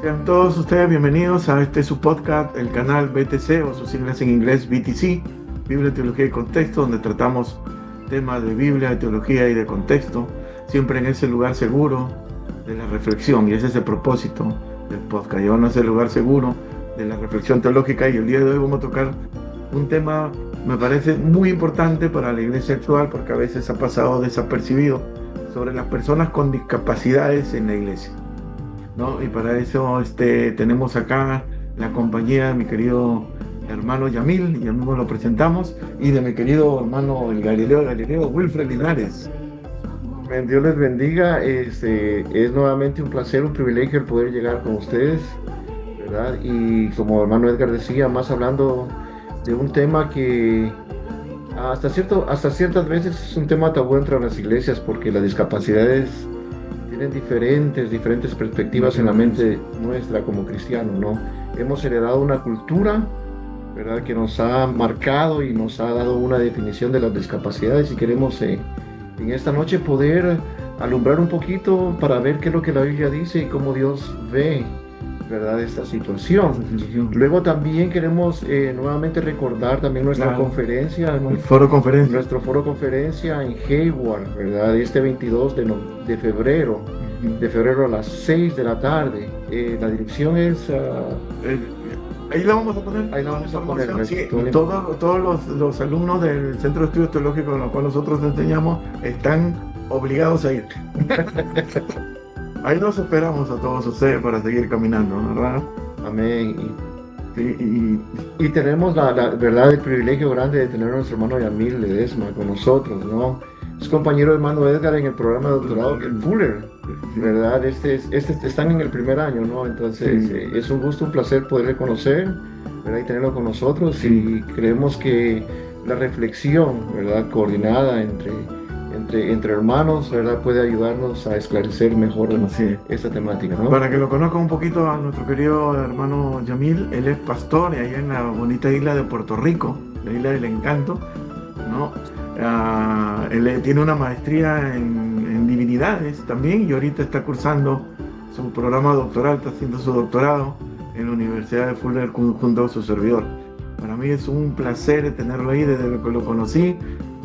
Sean todos ustedes bienvenidos a su podcast, el canal BTC o sus siglas en inglés BTC, Biblia, Teología y Contexto, donde tratamos temas de Biblia, de teología y de contexto, siempre en ese lugar seguro de la reflexión, y ese es el propósito del podcast, llevarnos a ese lugar seguro de la reflexión teológica. Y el día de hoy vamos a tocar un tema, me parece muy importante para la iglesia actual, porque a veces ha pasado desapercibido, sobre las personas con discapacidades en la iglesia, ¿no? Y para eso tenemos acá la compañía de mi querido hermano Yamil, y ya mismo lo presentamos, y de mi querido hermano el Galileo Wilfred Linares. Dios les bendiga. Es nuevamente un placer, un privilegio el poder llegar con ustedes, ¿verdad? Y como hermano Edgar decía, más hablando de un tema que hasta ciertas veces es un tema tabú entre las iglesias, porque las discapacidades tienen diferentes perspectivas en la mente nuestra como cristianos, ¿no? Hemos heredado una cultura, ¿verdad?, que nos ha marcado y nos ha dado una definición de las discapacidades, y queremos en esta noche poder alumbrar un poquito para ver qué es lo que la Biblia dice y cómo Dios ve, ¿verdad?, esta situación. Luego también queremos nuevamente recordar también nuestra conferencia, nuestro foro conferencia en Hayward, ¿verdad?, este 22 de febrero a las 6 de la tarde. La dirección es... Ahí la vamos a poner. Sí, todos los alumnos del Centro de Estudios Teológicos con los cuales nosotros enseñamos están obligados a ir. Ahí los esperamos a todos ustedes para seguir caminando, ¿verdad? Amén. Y tenemos la verdad, el privilegio grande de tener a nuestro hermano Yamil Ledesma con nosotros, ¿no? Es compañero de hermano Edgar en el programa de doctorado en Fuller, ¿verdad? Están en el primer año, ¿no? Entonces es un gusto, un placer poderle conocer, ¿verdad?, y tenerlo con nosotros. Y creemos que la reflexión, ¿verdad?, coordinada entre hermanos, ¿verdad?, puede ayudarnos a esclarecer mejor esta temática, ¿no? Para que lo conozcan un poquito a nuestro querido hermano Yamil, él es pastor allá en la bonita isla de Puerto Rico, la isla del encanto, ¿no? Él tiene una maestría en divinidades también, y ahorita está cursando su programa doctoral, está haciendo su doctorado en la Universidad de Fuller junto a su servidor. Para mí es un placer tenerlo ahí. Desde que lo conocí,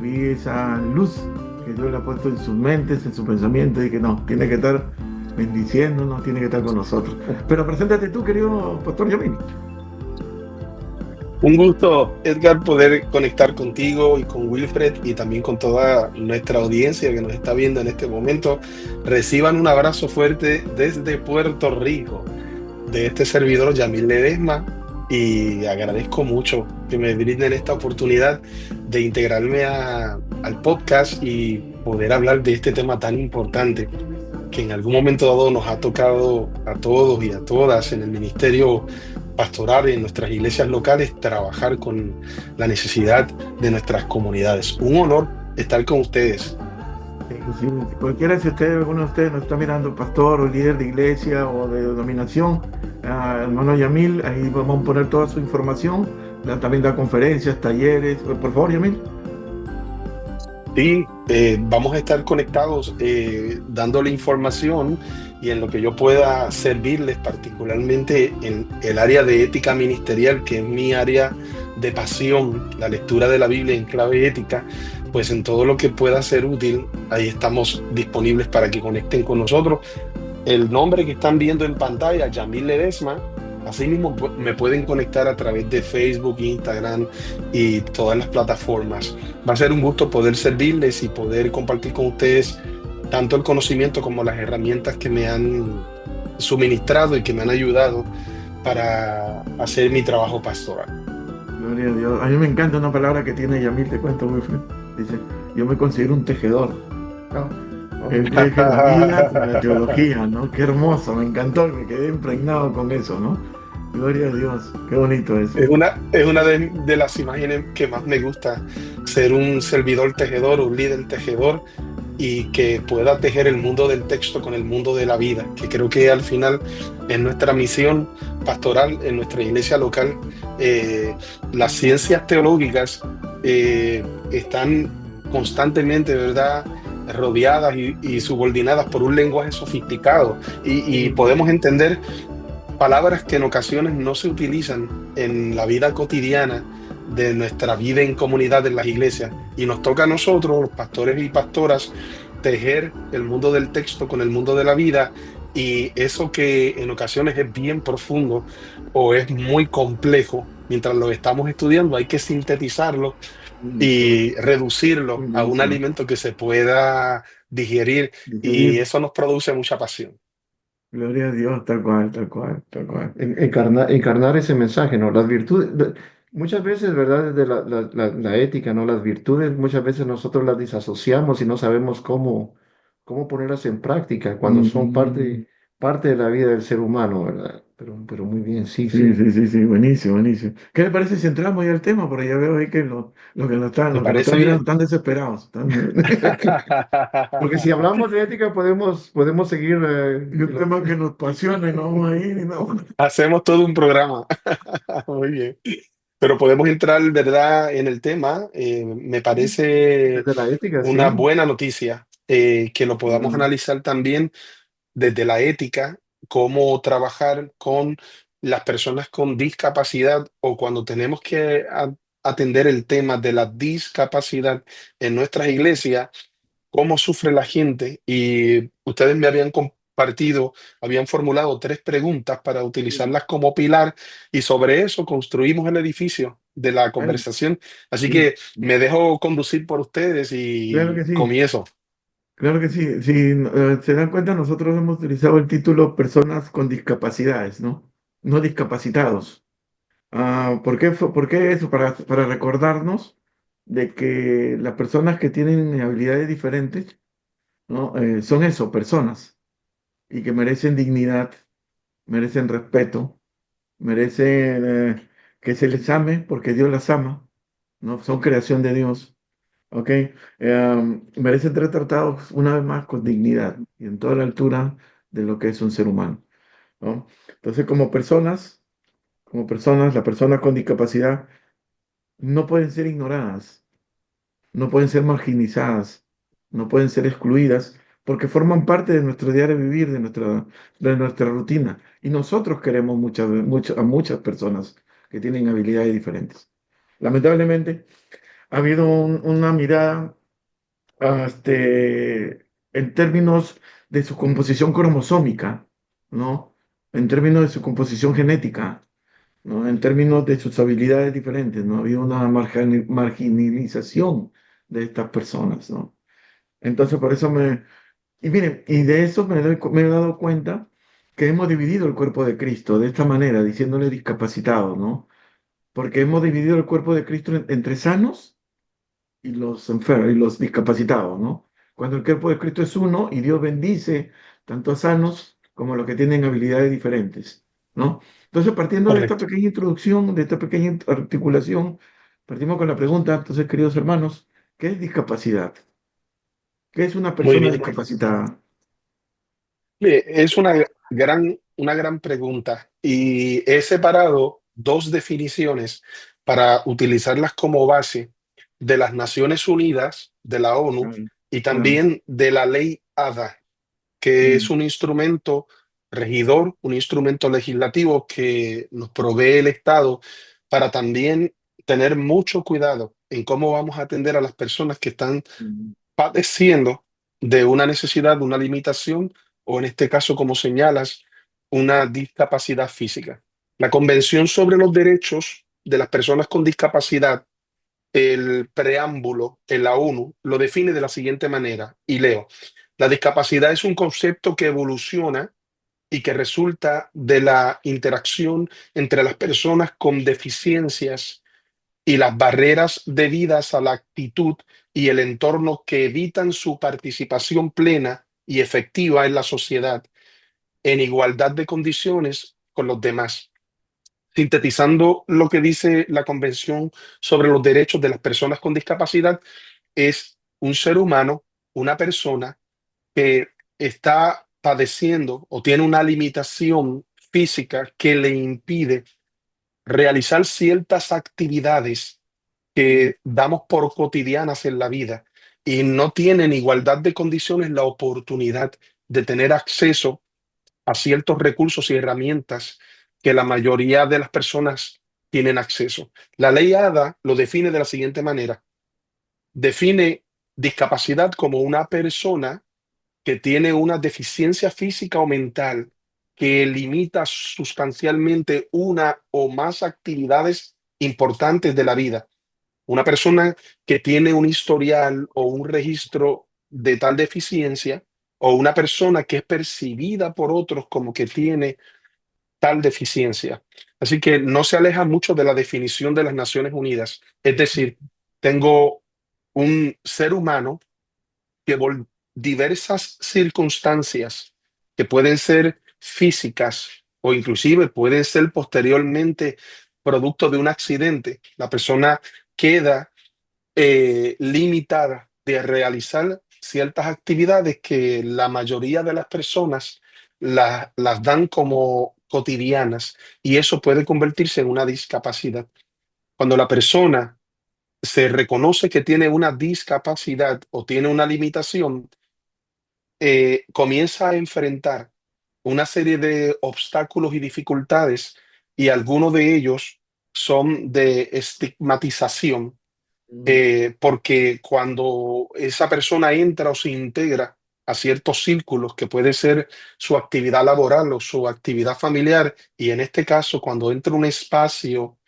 vi esa luz que Dios le ha puesto en sus mentes, en su pensamiento, y que no, tiene que estar bendiciéndonos, tiene que estar con nosotros. Pero preséntate tú, querido pastor Yamil. Un gusto, Edgar, poder conectar contigo y con Wilfred y también con toda nuestra audiencia que nos está viendo en este momento. Reciban un abrazo fuerte desde Puerto Rico, de este servidor Yamil Ledesma, y agradezco mucho que me brinden esta oportunidad de integrarme al podcast y poder hablar de este tema tan importante que en algún momento dado nos ha tocado a todos y a todas en el ministerio pastoral y en nuestras iglesias locales, trabajar con la necesidad de nuestras comunidades. Un honor estar con ustedes. Sí, cualquiera, si alguno de ustedes nos está mirando, pastor o líder de iglesia o de denominación, hermano Yamil, ahí vamos a poner toda su información, también da conferencias, talleres. Por favor, Yamil. Sí, vamos a estar conectados dándole información, y en lo que yo pueda servirles, particularmente en el área de ética ministerial, que es mi área de pasión, la lectura de la Biblia en clave ética, pues en todo lo que pueda ser útil, ahí estamos disponibles para que conecten con nosotros. El nombre que están viendo en pantalla, Yamil Ledesma. Asimismo, me pueden conectar a través de Facebook, Instagram y todas las plataformas. Va a ser un gusto poder servirles y poder compartir con ustedes tanto el conocimiento como las herramientas que me han suministrado y que me han ayudado para hacer mi trabajo pastoral. Gloria a Dios. A mí me encanta una palabra que tiene Yamil, te cuento, Wilfred. Dice, yo me considero un tejedor. El teje la vida y la teología, ¿no? Qué hermoso, me encantó, me quedé impregnado con eso, ¿no? Gloria a Dios, qué bonito eso. Es una de las imágenes que más me gusta, ser un servidor tejedor, un líder tejedor, y que pueda tejer el mundo del texto con el mundo de la vida, que creo que al final en nuestra misión pastoral, en nuestra iglesia local, las ciencias teológicas están constantemente, ¿verdad?, rodeadas y subordinadas por un lenguaje sofisticado, y podemos entender palabras que en ocasiones no se utilizan en la vida cotidiana de nuestra vida en comunidad en las iglesias. Y nos toca a nosotros, los pastores y pastoras, tejer el mundo del texto con el mundo de la vida. Y eso que en ocasiones es bien profundo o es muy complejo, mientras lo estamos estudiando, hay que sintetizarlo y Correcto. reducirlo Muy a bien, un sí. alimento que se pueda digerir, y Digerir. eso nos produce mucha pasión. Gloria a Dios, tal cual, tal cual, tal cual. Encarnar ese mensaje, ¿no? Las virtudes, muchas veces, ¿verdad? Desde la ética, ¿no? Las virtudes muchas veces nosotros las disasociamos y no sabemos cómo ponerlas en práctica cuando son Mm, parte de la vida del ser humano, ¿verdad? Pero muy bien, sí, sí, sí. sí, sí, sí, buenísimo, buenísimo. ¿Qué le parece si entramos ya al tema? Porque ya veo ahí que ¿Te los que nos están parece mirando bien? están desesperados. Porque si hablamos de ética, podemos seguir. Y un tema que nos apasiona y no vamos a ir y no. Hacemos todo un programa. Muy bien. Pero podemos entrar, ¿verdad?, en el tema. Me parece Desde la ética, una sí. buena noticia, que lo podamos Mm, analizar también desde la ética, cómo trabajar con las personas con discapacidad, o cuando tenemos que atender el tema de la discapacidad en nuestras iglesias, cómo sufre la gente. Y ustedes me habían compartido, habían formulado 3 preguntas para sí, utilizarlas como pilar, y sobre eso construimos el edificio de la bueno, conversación. Así sí, que me dejo conducir por ustedes claro que y sí, comienzo. claro que sí. Si se dan cuenta, nosotros hemos utilizado el título Personas con discapacidades, ¿no? No discapacitados. ¿Por qué eso? Para recordarnos de que las personas que tienen habilidades diferentes, ¿no? Son eso, personas, y que merecen dignidad, merecen respeto, merecen que se les ame porque Dios las ama, ¿no? Son creación de Dios, ¿ok? Merecen ser tratados una vez más con dignidad y en toda la altura de lo que es un ser humano, ¿no? Entonces, como personas, las personas con discapacidad no pueden ser ignoradas, no pueden ser marginizadas, no pueden ser excluidas, porque forman parte de nuestro diario vivir, de nuestra rutina. Y nosotros queremos a muchas personas que tienen habilidades diferentes. Lamentablemente, ha habido una mirada en términos de su composición cromosómica, ¿no? En términos de su composición genética, ¿no? En términos de sus habilidades diferentes, ¿no? Ha habido una marginalización de estas personas, ¿no? Entonces, por eso Y miren, y de eso me he dado cuenta que hemos dividido el cuerpo de Cristo de esta manera, diciéndole discapacitado, ¿no? Porque hemos dividido el cuerpo de Cristo entre sanos y los enfermos y los discapacitados, ¿no? Cuando el cuerpo de Cristo es uno y Dios bendice tanto a sanos como a los que tienen habilidades diferentes, ¿no? Entonces, partiendo de esta Correcto. pequeña introducción, de esta pequeña articulación, partimos con la pregunta, entonces, queridos hermanos, ¿qué es discapacidad? ¿Qué es una Muy persona bien. discapacitada? Es una gran pregunta, y he separado 2 definiciones para utilizarlas como base de las Naciones Unidas, de la ONU, Claro, y claro. también de la ley ADA, que es Mm, un instrumento regidor, un instrumento legislativo que nos provee el Estado para también tener mucho cuidado en cómo vamos a atender a las personas que están mm, padeciendo de una necesidad, de una limitación, o en este caso, como señalas, una discapacidad física. La Convención sobre los Derechos de las Personas con Discapacidad, el preámbulo en la ONU, lo define de la siguiente manera, y leo: la discapacidad es un concepto que evoluciona y que resulta de la interacción entre las personas con deficiencias y las barreras debidas a la actitud y el entorno que evitan su participación plena y efectiva en la sociedad, en igualdad de condiciones con los demás. Sintetizando lo que dice la Convención sobre los Derechos de las Personas con Discapacidad, es un ser humano, una persona que está padeciendo o tiene una limitación física que le impide realizar ciertas actividades mm, que damos por cotidianas en la vida, y no tienen igualdad de condiciones la oportunidad de tener acceso a ciertos recursos y herramientas que la mayoría de las personas tienen acceso. La ley ADA lo define de la siguiente manera. Define discapacidad como una persona que tiene una deficiencia física o mental que limita sustancialmente una o más actividades importantes de la vida. Una persona que tiene un historial o un registro de tal deficiencia, o una persona que es percibida por otros como que tiene tal deficiencia. Así que no se aleja mucho de la definición de las Naciones Unidas. Es decir, tengo un ser humano que por diversas circunstancias que pueden ser físicas o inclusive pueden ser posteriormente producto de un accidente, la persona queda limitada de realizar ciertas actividades que la mayoría de las personas las dan como cotidianas, y eso puede convertirse en una discapacidad. Cuando la persona se reconoce que tiene una discapacidad o tiene una limitación, comienza a enfrentar una serie de obstáculos y dificultades, y algunos de ellos son de estigmatización, porque cuando esa persona entra o se integra a ciertos círculos, que puede ser su actividad laboral o su actividad familiar, y en este caso cuando entra a un espacio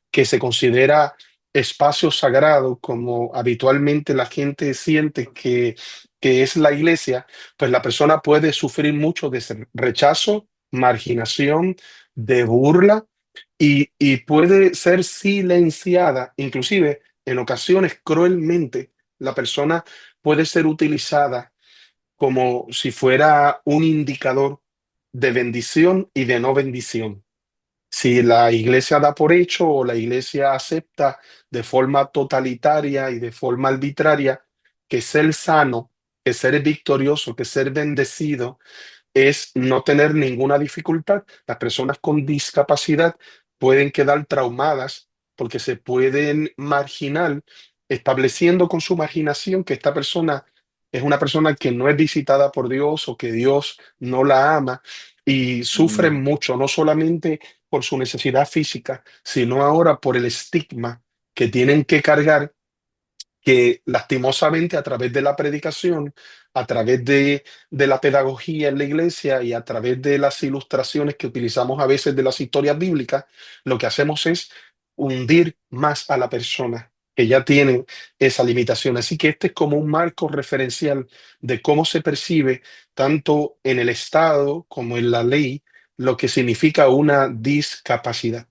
que se considera espacio sagrado, como habitualmente la gente siente que es la iglesia, pues la persona puede sufrir mucho de rechazo, marginación, de burla, y puede ser silenciada, inclusive en ocasiones cruelmente. La persona puede ser utilizada como si fuera un indicador de bendición y de no bendición. Si la iglesia da por hecho o la iglesia acepta de forma totalitaria y de forma arbitraria que ser sano, que ser victorioso, que ser bendecido es no tener ninguna dificultad, las personas con discapacidad pueden quedar traumadas porque se pueden marginar, estableciendo con su marginación que esta persona es una persona que no es visitada por Dios o que Dios no la ama, y sufren Mm. mucho, no solamente por su necesidad física, sino ahora por el estigma que tienen que cargar, que lastimosamente a través de la predicación, a través de la pedagogía en la iglesia y a través de las ilustraciones que utilizamos a veces de las historias bíblicas, lo que hacemos es hundir más a la persona que ya tiene esa limitación. Así que este es como un marco referencial de cómo se percibe tanto en el Estado como en la ley lo que significa una discapacidad.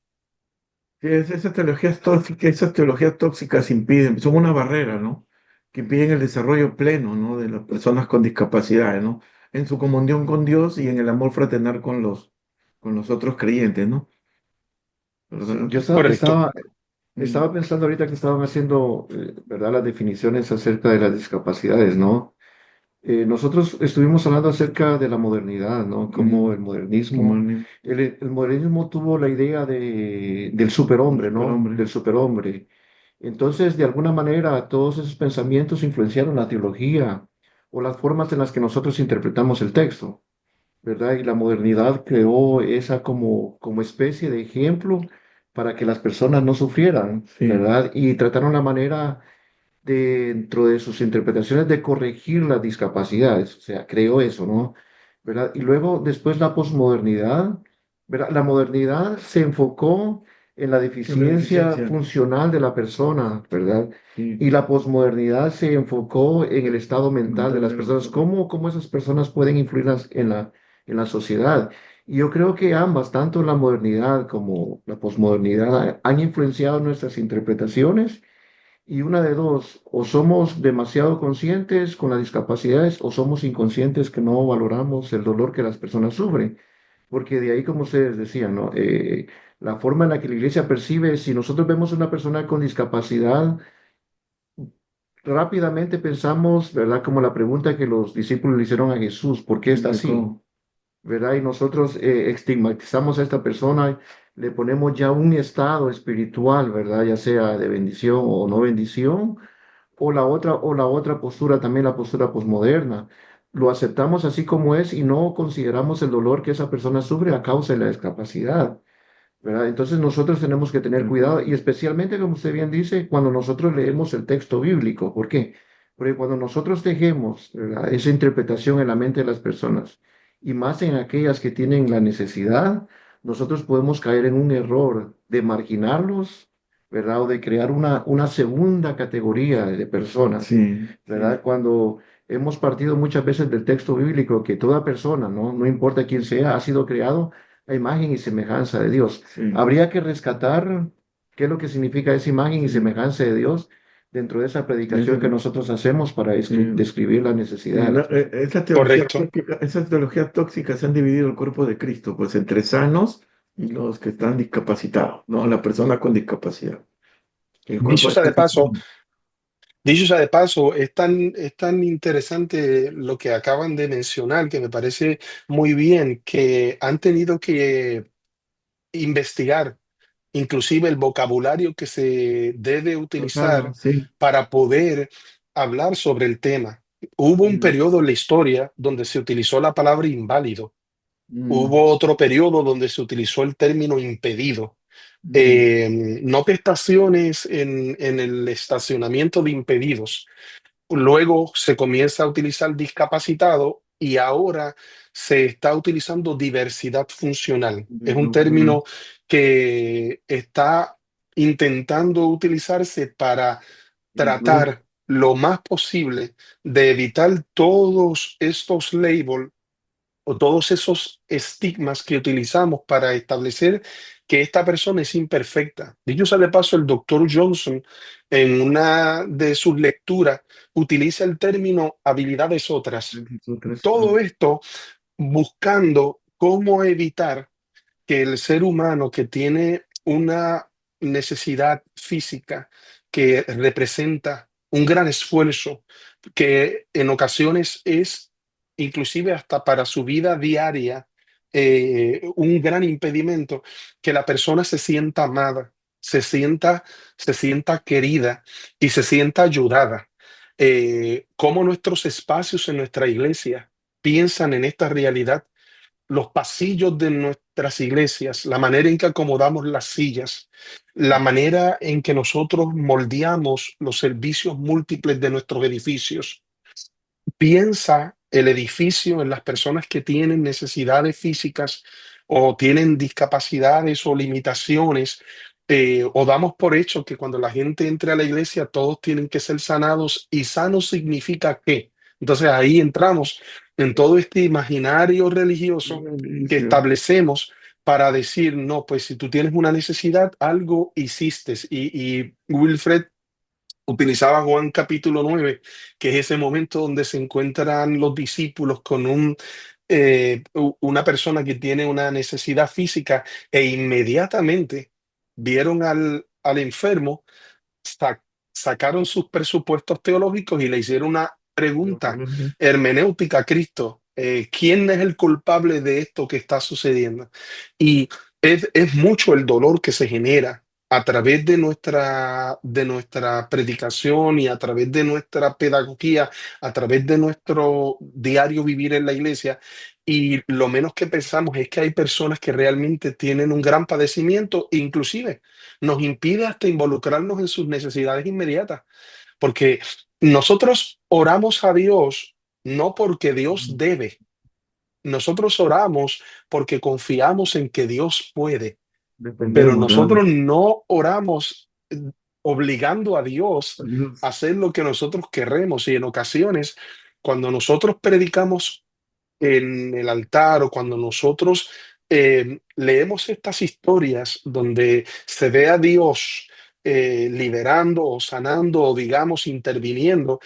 Sí, esas teologías tóxicas impiden, son una barrera, ¿no? Que impiden el desarrollo pleno, ¿no? De las personas con discapacidades, ¿no? En su comunión con Dios y en el amor fraternal con los otros creyentes, ¿no? Sí, yo Correcto. Mm. estaba pensando ahorita que estaban haciendo, ¿verdad? Las definiciones acerca de las discapacidades, ¿no? Nosotros estuvimos hablando acerca de la modernidad, ¿no? Como Mm. el Como modernismo, el el modernismo tuvo la idea del superhombre, ¿no? superhombre. Del superhombre. Entonces, de alguna manera, todos esos pensamientos influenciaron la teología o las formas en las que nosotros interpretamos el texto, ¿verdad? Y la modernidad creó esa como especie de ejemplo para que las personas no sufrieran, Sí. ¿verdad? Y trataron la manera dentro de sus interpretaciones de corregir las discapacidades, o sea, creo eso, ¿no? ¿Verdad? Y luego, después la posmodernidad, ¿verdad? La modernidad se enfocó en la En la deficiencia deficiencia. funcional de la persona, ¿verdad? Sí. Y la posmodernidad se enfocó en el estado mental de Mental las de la personas, persona. cómo esas personas pueden influir en la sociedad. Y yo creo que ambas, tanto la modernidad como la posmodernidad, han influenciado nuestras interpretaciones, y una de dos: o somos demasiado conscientes con las discapacidades o somos inconscientes que no valoramos el dolor que las personas sufren. Porque de ahí, como ustedes decían, ¿no? La forma en la que la iglesia percibe, si nosotros vemos a una persona con discapacidad, rápidamente pensamos, ¿verdad? Como la pregunta que los discípulos le hicieron a Jesús: ¿por qué está así? Pecó. ¿Verdad? Y nosotros estigmatizamos a esta persona, le ponemos ya un estado espiritual, ¿verdad? Ya sea de bendición o no bendición. O la otra postura, también la postura posmoderna, lo aceptamos así como es y no consideramos el dolor que esa persona sufre a causa de la discapacidad, ¿verdad? Entonces nosotros tenemos que tener cuidado y especialmente, como usted bien dice, cuando nosotros leemos el texto bíblico. ¿Por qué? Porque cuando nosotros dejemos, ¿verdad?, esa interpretación en la mente de las personas y más en aquellas que tienen la necesidad, nosotros podemos caer en un error de marginarlos, ¿verdad? O de crear una segunda categoría de personas, Sí, sí, ¿verdad? Cuando hemos partido muchas veces del texto bíblico que toda persona, ¿no? No importa quién sea, ha sido creado a imagen y semejanza de Dios. sí, Habría que rescatar qué es lo que significa esa imagen y sí. semejanza de Dios dentro de esa predicación que Eso, nosotros hacemos para sí. describir la Sí, necesidad de las personas. Correcto. esas teologías tóxicas han dividido el cuerpo de Cristo, pues entre sanos y los que están discapacitados, ¿no? La persona con discapacidad. El cuerpo Dicho de sea de Cristo. paso, Dicho sea de paso, es tan interesante lo que acaban de mencionar, que me parece muy bien, que han tenido que investigar inclusive el vocabulario que se debe Total, utilizar sí. para poder hablar sobre el tema. Hubo un Mm, periodo en la historia donde se utilizó la palabra inválido. mm, Hubo otro periodo donde se utilizó el término impedido. mm, No prestaciones en el estacionamiento de impedidos. Luego se comienza a utilizar discapacitado y ahora se está utilizando diversidad funcional. Es un mm, término que está intentando utilizarse para incluir. tratar lo más posible de evitar todos estos labels o todos esos estigmas que utilizamos para establecer que esta persona es imperfecta. Dicho sea de paso, el doctor Johnson, en una de sus lecturas, utiliza el término habilidades otras. Nosotros, Todo esto buscando cómo evitar que el ser humano que tiene una necesidad física que representa un gran esfuerzo, que en ocasiones es inclusive hasta para su vida diaria un gran impedimento, que la persona se sienta amada, se sienta querida y se sienta ayudada. Cómo nuestros espacios en nuestra iglesia piensan en esta realidad, los pasillos de nuestras iglesias, la manera en que acomodamos las sillas, la manera en que nosotros moldeamos los servicios múltiples de nuestros edificios. Piensa el edificio en las personas que tienen necesidades físicas o tienen discapacidades o limitaciones, o damos por hecho que cuando la gente entre a la iglesia todos tienen que ser sanados y sano significa qué. Entonces ahí entramos en todo este imaginario religioso que inicio. establecemos para decir, no, pues si tú tienes una necesidad, algo hiciste. Y Wilfred utilizaba Juan capítulo 9, que es ese momento donde se encuentran los discípulos con una persona que tiene una necesidad física e inmediatamente vieron al enfermo, sa- sacaron sus presupuestos teológicos y le hicieron una pregunta hermenéutica a Cristo. ¿Quién es el culpable de esto que está sucediendo? Y es mucho el dolor que se genera a través de nuestra predicación y a través de nuestra pedagogía, a través de nuestro diario vivir en la iglesia. Y lo menos que pensamos es que hay personas que realmente tienen un gran padecimiento, inclusive nos impide hasta involucrarnos en sus necesidades inmediatas, porque nosotros oramos a Dios no porque Dios debe, nosotros oramos porque confiamos en que Dios puede, pero Dependemos, ¿no? nosotros no oramos obligando a Dios a Dios. hacer lo que nosotros queremos y en ocasiones cuando nosotros predicamos en el altar o cuando nosotros leemos estas historias donde se ve a Dios liberando o sanando o digamos interviniendo,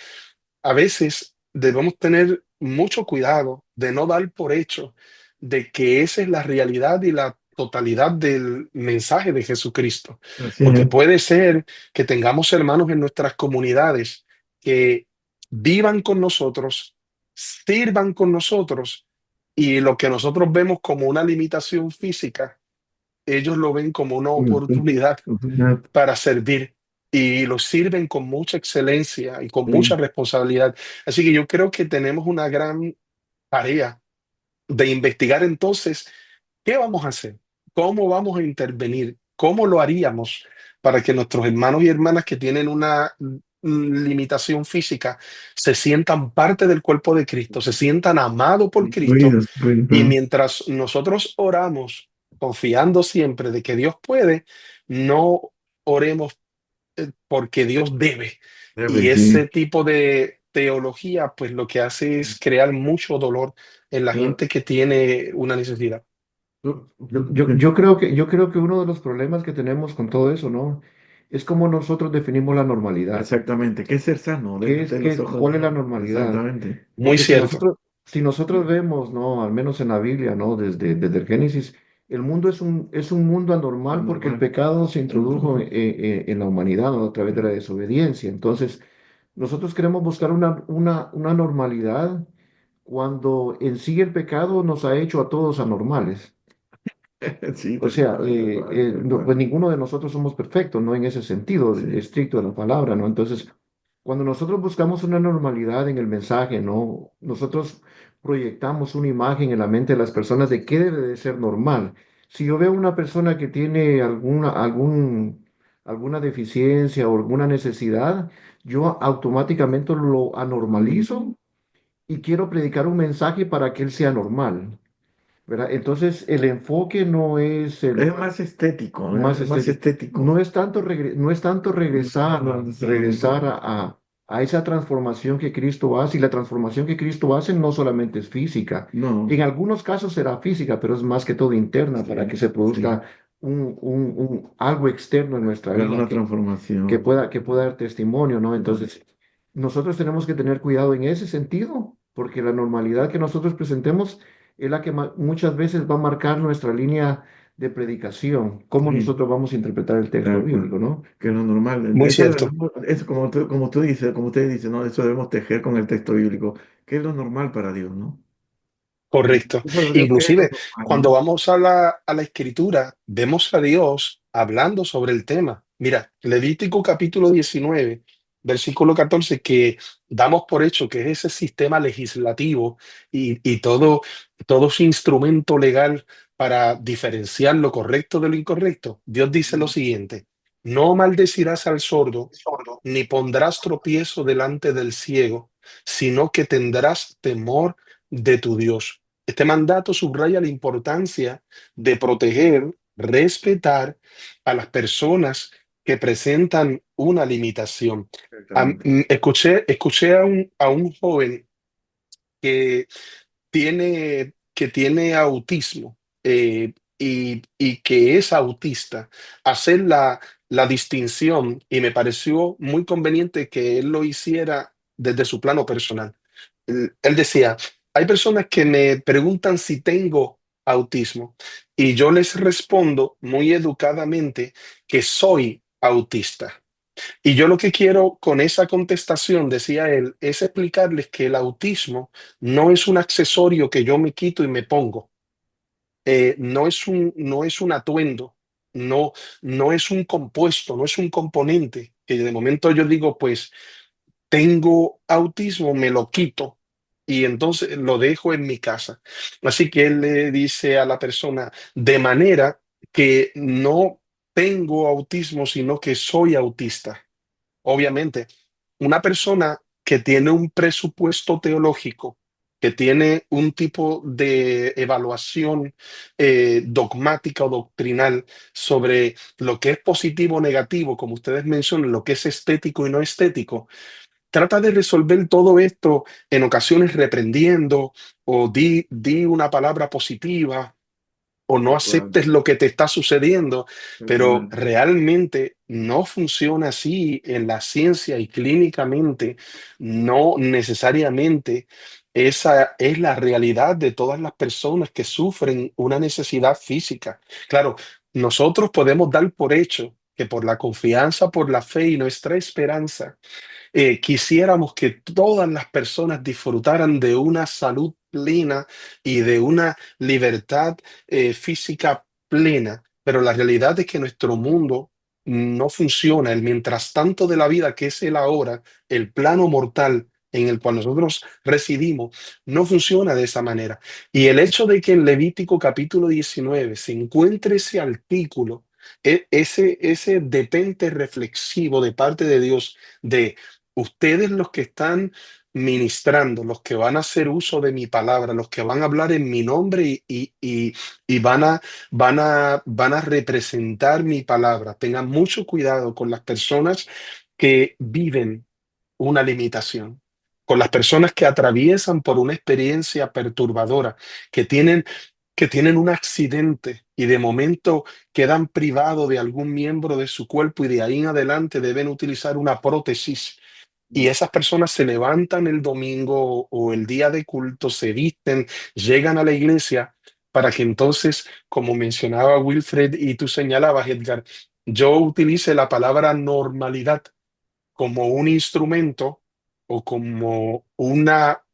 a veces debemos tener mucho cuidado de no dar por hecho de que esa es la realidad y la totalidad del mensaje de Jesucristo. Así Porque es. puede ser que tengamos hermanos en nuestras comunidades que vivan con nosotros, sirvan con nosotros y lo que nosotros vemos como una limitación física, ellos lo ven como una oportunidad para servir y lo sirven con mucha excelencia y con mucha Sí, responsabilidad. Así que yo creo que tenemos una gran tarea de investigar entonces qué vamos a hacer, cómo vamos a intervenir, cómo lo haríamos para que nuestros hermanos y hermanas que tienen una limitación física se sientan parte del cuerpo de Cristo, se sientan amados por Cristo. Incluidos, incluidos, Y ¿no? mientras nosotros oramos, confiando siempre de que Dios puede, no oremos porque Dios debe. Y Debe, ese sí. tipo de teología, pues lo que hace es crear mucho dolor en la Yo, gente que tiene una necesidad. yo creo que uno de los problemas que tenemos con todo eso, ¿no? Es cómo nosotros definimos la normalidad. Exactamente. ¿Qué es ser sano? ¿Qué Delante de los es, ojos. cuál es la normalidad? Exactamente. Muy Porque cierto. si nosotros vemos, ¿no? Al menos en la Biblia, ¿no? Desde el Génesis, el mundo es un mundo anormal porque el Normal. pecado se introdujo en la humanidad, ¿no? A través de la desobediencia. Entonces, nosotros queremos buscar una normalidad cuando en sí el pecado nos ha hecho a todos anormales. Sí, O tal sea, cual, tal cual, tal pues cual. ninguno de nosotros somos perfectos, ¿no? En ese sentido Sí. estricto de la palabra, ¿no? Entonces, cuando nosotros buscamos una normalidad en el mensaje, ¿no? Nosotros proyectamos una imagen en la mente de las personas de qué debe de ser normal. Si yo veo una persona que tiene alguna deficiencia o alguna necesidad, yo automáticamente lo anormalizo y quiero predicar un mensaje para que él sea normal. ¿Verdad? Entonces, el enfoque no es el Es más estético, más es más no estético. es tanto, no es tanto No regresar necesariamente. a esa transformación que Cristo hace, y la transformación que Cristo hace no solamente es física. No, En algunos casos será física, pero es más que todo interna para que sí, se sí. produzca algo externo en nuestra Claro, vida una transformación. que pueda dar testimonio, ¿no? Entonces, nosotros tenemos que tener cuidado en ese sentido, porque la normalidad que nosotros presentemos es la que muchas veces va a marcar nuestra línea de predicación, cómo Sí, nosotros vamos a interpretar el texto tal cual. bíblico, ¿no? Que es lo normal. Muy Eso cierto. debemos, eso como tú dices, como usted dice, ¿no? Eso debemos tejer con el texto bíblico. ¿Qué es lo normal para Dios, no? Correcto. Eso debería- ¿Qué es lo Inclusive, normal, cuando no? vamos a la escritura, vemos a Dios hablando sobre el tema. Mira, Levítico capítulo 19, versículo 14, que damos por hecho que es ese sistema legislativo y todo ese instrumento legal para diferenciar lo correcto de lo incorrecto. Dios dice lo Ujú. siguiente: no maldecirás al sordo, ni pondrás tropiezo delante del ciego, sino que tendrás temor de tu Dios. Este mandato subraya la importancia de proteger, respetar a las personas que presentan una limitación. Exactamente. Escuché a un joven que que tiene autismo, y que es autista, hacer la distinción, y me pareció muy conveniente que él lo hiciera desde su plano personal. Él decía: hay personas que me preguntan si tengo autismo y yo les respondo muy educadamente que soy autista. Y yo lo que quiero con esa contestación, decía él, es explicarles que el autismo no es un accesorio que yo me quito y me pongo. No es un atuendo, no, no es un compuesto, no es un componente que de momento yo digo, pues tengo autismo, me lo quito y entonces lo dejo en mi casa. Así que él le dice a la persona, de manera que no tengo autismo, sino que soy autista. Obviamente, una persona que tiene un presupuesto teológico, que tiene un tipo de evaluación dogmática o doctrinal sobre lo que es positivo o negativo, como ustedes mencionan, lo que es estético y no estético, trata de resolver todo esto en ocasiones reprendiendo o di una palabra positiva o no Tal cual, aceptes lo que te está sucediendo, tal pero cual. realmente no funciona así en la ciencia y clínicamente, no necesariamente esa es la realidad de todas las personas que sufren una necesidad física. Claro, nosotros podemos dar por hecho que por la confianza, por la fe y nuestra esperanza, quisiéramos que todas las personas disfrutaran de una salud plena y de una libertad física plena, pero la realidad es que nuestro mundo no funciona. El mientras tanto de la vida, que es el ahora, el plano mortal en el cual nosotros residimos no funciona de esa manera. Y el hecho de que en Levítico capítulo 19 se encuentre ese artículo, ese detente reflexivo de parte de Dios de ustedes los que están ministrando, los que van a hacer uso de mi palabra, los que van a hablar en mi nombre y van a representar mi palabra. Tengan mucho cuidado con las personas que viven una limitación, con las personas que atraviesan por una experiencia perturbadora, que tienen, que tienen un accidente y de momento quedan privados de algún miembro de su cuerpo y de ahí en adelante deben utilizar una prótesis. Y esas personas se levantan el domingo o el día de culto, se visten, llegan a la iglesia para que entonces, como mencionaba Wilfred y tú señalabas, Edgar, yo utilice la palabra normalidad como un instrumento o como una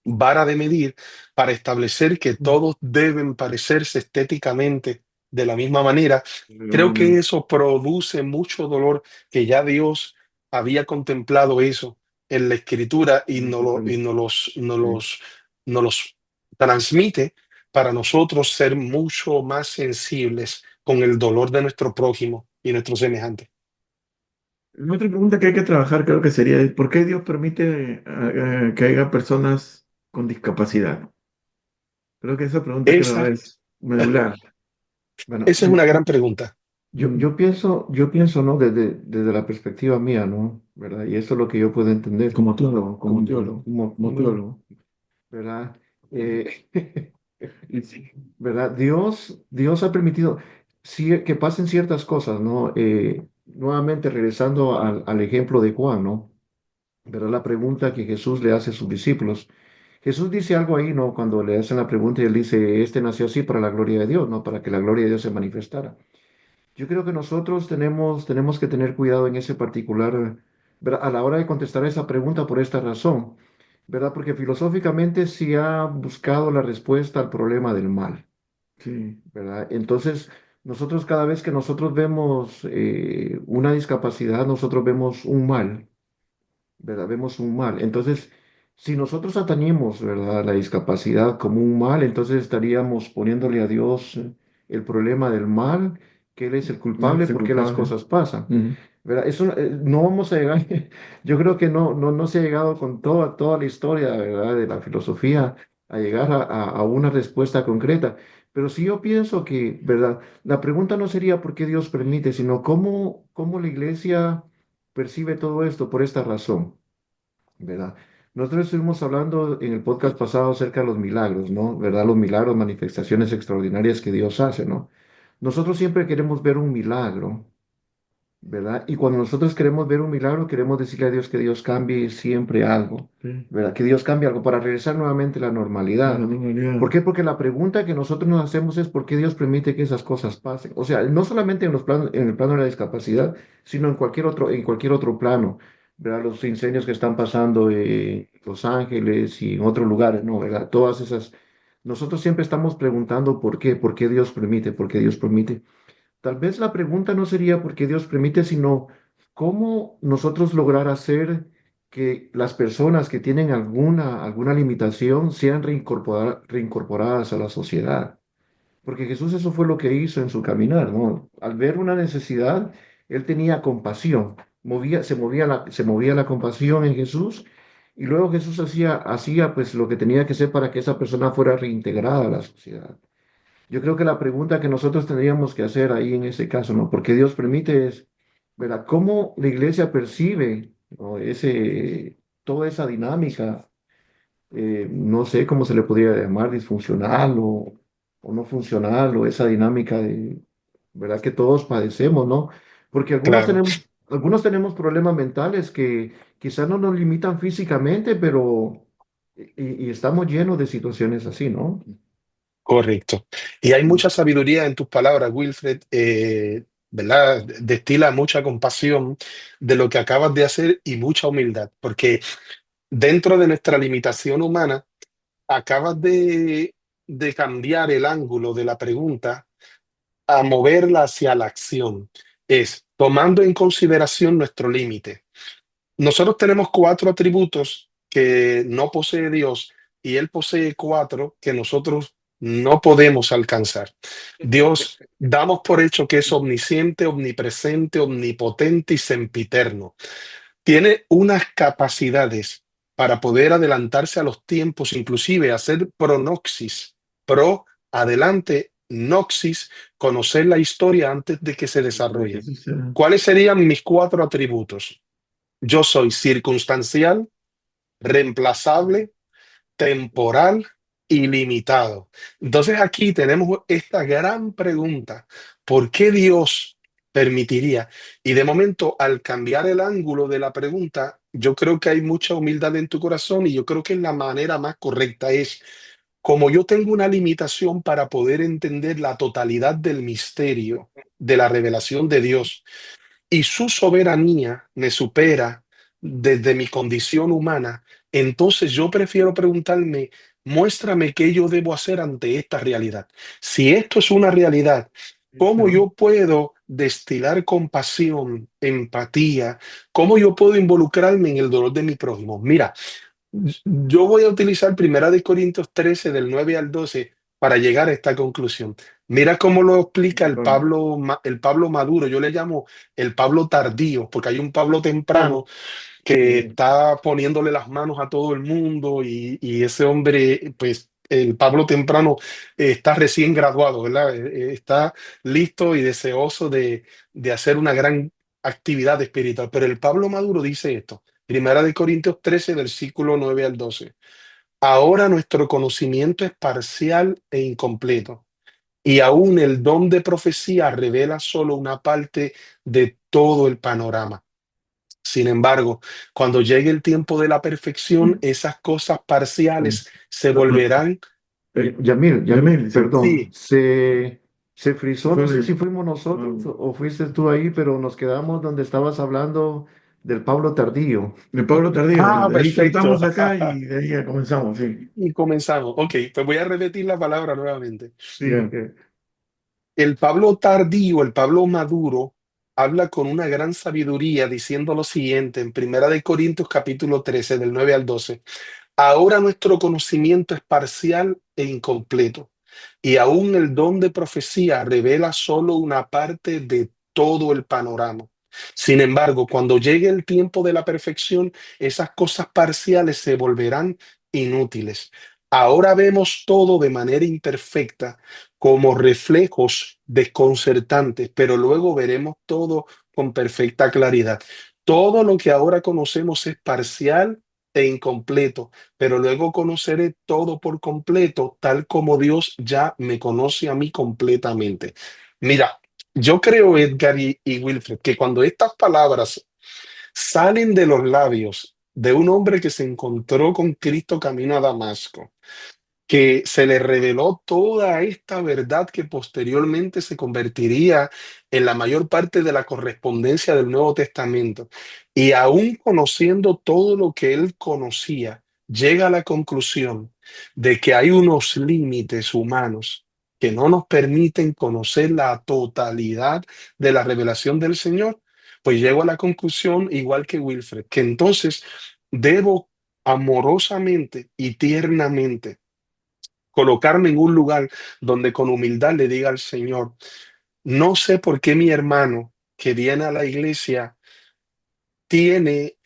vara de medir para establecer que todos deben parecerse estéticamente de la misma manera. Creo que Realmente, eso produce mucho dolor, que ya Dios había contemplado eso en la escritura y sí. nos los transmite para nosotros ser mucho más sensibles con el dolor de nuestro prójimo y nuestro semejante. Otra pregunta que hay que trabajar creo que sería, ¿por qué Dios permite que haya personas con discapacidad? Creo que esa pregunta creo Esa, es medular. Bueno, esa es una gran pregunta. Mm, yo pienso, ¿no? Desde la perspectiva mía, ¿no? ¿Verdad? Y eso es lo que yo puedo entender Como teólogo, como como, teólogo, como, como como- teólogo. ¿verdad? Eh, Y sí, ¿Verdad? Dios ha permitido que pasen ciertas cosas, ¿no? Nuevamente, regresando al ejemplo de Juan, ¿no? ¿Verdad? La pregunta que Jesús le hace a sus discípulos. Jesús dice algo ahí, ¿no? Cuando le hacen la pregunta y él dice, este nació así para la gloria de Dios, ¿no? Para que la gloria de Dios se manifestara. Yo creo que nosotros tenemos que tener cuidado en ese particular, ¿verdad? A la hora de contestar esa pregunta por esta razón, ¿verdad? Porque filosóficamente sí ha buscado la respuesta al problema del mal, sí, ¿verdad? Entonces, nosotros cada vez que nosotros vemos una discapacidad, nosotros vemos un mal, ¿verdad? Vemos un mal. Entonces, si nosotros atañemos, ¿verdad? La discapacidad como un mal, entonces estaríamos poniéndole a Dios el problema del mal, que Él es el culpable es el porque las culpable. cosas pasan. Ujú. ¿Verdad? Eso, no vamos a llegar, yo creo que no se ha llegado con toda la historia, ¿verdad? De la filosofía a llegar a una respuesta concreta. Pero sí yo pienso que, ¿verdad? La pregunta no sería por qué Dios permite, sino cómo la iglesia percibe todo esto por esta razón, ¿verdad? Nosotros estuvimos hablando en el podcast pasado acerca de los milagros, ¿no? ¿Verdad? Los milagros, manifestaciones extraordinarias que Dios hace, ¿no? Nosotros siempre queremos ver un milagro, ¿verdad? Y cuando nosotros queremos ver un milagro, queremos decirle a Dios que Dios cambie siempre algo, Sí, ¿verdad? Que Dios cambie algo para regresar nuevamente a la la normalidad. ¿Por normalidad. qué? Porque la pregunta que nosotros nos hacemos es ¿por qué Dios permite que esas cosas pasen? O sea, no solamente en el plano de la discapacidad, sino en cualquier otro plano, ¿verdad? Los incendios que están pasando en Los Ángeles y en otros lugares, ¿no? ¿Verdad? Todas esas. Nosotros siempre estamos preguntando por qué Dios permite, por qué Dios permite. Tal vez la pregunta no sería por qué Dios permite, sino cómo nosotros lograr hacer que las personas que tienen alguna limitación sean reincorporadas a la sociedad. Porque Jesús eso fue lo que hizo en su caminar, ¿no? Al ver una necesidad, él tenía compasión, se movía la compasión en Jesús y luego Jesús hacía pues lo que tenía que hacer para que esa persona fuera reintegrada a la sociedad. Yo creo que la pregunta que nosotros tendríamos que hacer ahí en ese caso, ¿no? Porque Dios permite es, ¿verdad? ¿Cómo la iglesia percibe, ¿no? Toda esa dinámica, no sé cómo se le podría llamar, disfuncional o no funcional, o esa dinámica de, ¿verdad? Que todos padecemos, ¿no? Porque Claro. algunos tenemos problemas mentales que quizás no nos limitan físicamente, pero y estamos llenos de situaciones así, ¿no? Correcto. Y hay mucha sabiduría en tus palabras, Wilfred, ¿verdad? Destila mucha compasión de lo que acabas de hacer y mucha humildad, porque dentro de nuestra limitación humana, acabas de cambiar el ángulo de la pregunta a moverla hacia la acción. Es tomando en consideración nuestro límite. Nosotros tenemos cuatro atributos que no posee Dios y Él posee 4 que nosotros no podemos alcanzar. Dios, damos por hecho que es omnisciente, omnipresente, omnipotente y sempiterno. Tiene unas capacidades para poder adelantarse a los tiempos, inclusive hacer pronoxis, pro, adelante, noxis, conocer la historia antes de que se Para que desarrolle. así sea. ¿Cuáles serían mis 4 atributos? Yo soy circunstancial, reemplazable, temporal y limitado. Entonces aquí tenemos esta gran pregunta: ¿por qué Dios permitiría? Y de momento, al cambiar el ángulo de la pregunta, yo creo que hay mucha humildad en tu corazón y yo creo que la manera más correcta es, como yo tengo una limitación para poder entender la totalidad del misterio de la revelación de Dios, y su soberanía me supera desde mi condición humana, entonces yo prefiero preguntarme, muéstrame qué yo debo hacer ante esta realidad. Si esto es una realidad, ¿cómo yo puedo destilar compasión, empatía? ¿Cómo yo puedo involucrarme en el dolor de mi prójimo? Mira, yo voy a utilizar Primera de Corintios 13 del 9 al 12 para llegar a esta conclusión. Mira cómo lo explica el Pablo Maduro. Yo le llamo el Pablo tardío, porque hay un Pablo temprano que está poniéndole las manos a todo el mundo y ese hombre, pues el Pablo temprano está recién graduado, ¿verdad? Está listo y deseoso de hacer una gran actividad espiritual. Pero el Pablo Maduro dice esto, Primera de Corintios 13, versículo 9 al 12. Ahora nuestro conocimiento es parcial e incompleto, y aún el don de profecía revela solo una parte de todo el panorama. Sin embargo, cuando llegue el tiempo de la perfección, esas cosas parciales se No, no, volverán. Yamil, Yamil, sí. perdón, Sí. se frizó, no sé si fuimos nosotros Ah, o fuiste tú ahí, pero nos quedamos donde estabas hablando del Pablo Tardío. de Pablo Tardío. Ah, De ahí perfecto. cortamos acá y de ahí ya comenzamos, sí. Y comenzamos. Ok, pues voy a repetir la palabra nuevamente. Sí, Ya. El Pablo tardío, el Pablo maduro, habla con una gran sabiduría diciendo lo siguiente en Primera de Corintios capítulo 13 del 9 al 12. Ahora nuestro conocimiento es parcial e incompleto, y aún el don de profecía revela solo una parte de todo el panorama. Sin embargo, cuando llegue el tiempo de la perfección, esas cosas parciales se volverán inútiles. Ahora vemos todo de manera imperfecta, como reflejos desconcertantes, pero luego veremos todo con perfecta claridad. Todo lo que ahora conocemos es parcial e incompleto, pero luego conoceré todo por completo, tal como Dios ya me conoce a mí completamente. Mira, yo creo, Edgar y Wilfred, que cuando estas palabras salen de los labios de un hombre que se encontró con Cristo camino a Damasco, que se le reveló toda esta verdad que posteriormente se convertiría en la mayor parte de la correspondencia del Nuevo Testamento. Y aún conociendo todo lo que él conocía, llega a la conclusión de que hay unos límites humanos que no nos permiten conocer la totalidad de la revelación del Señor. Pues llego a la conclusión, igual que Wilfred, que entonces debo amorosamente y tiernamente colocarme en un lugar donde con humildad le diga al Señor, no sé por qué mi hermano que viene a la iglesia tiene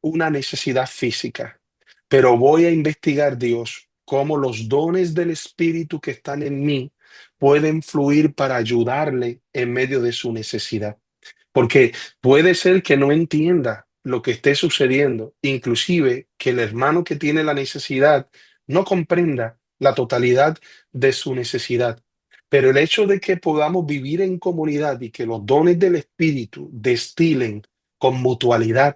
una necesidad física, pero voy a investigar, Dios, cómo los dones del Espíritu que están en mí pueden fluir para ayudarle en medio de su necesidad. Porque puede ser que no entienda lo que esté sucediendo, inclusive que el hermano que tiene la necesidad no comprenda la totalidad de su necesidad. Pero el hecho de que podamos vivir en comunidad y que los dones del Espíritu destilen con mutualidad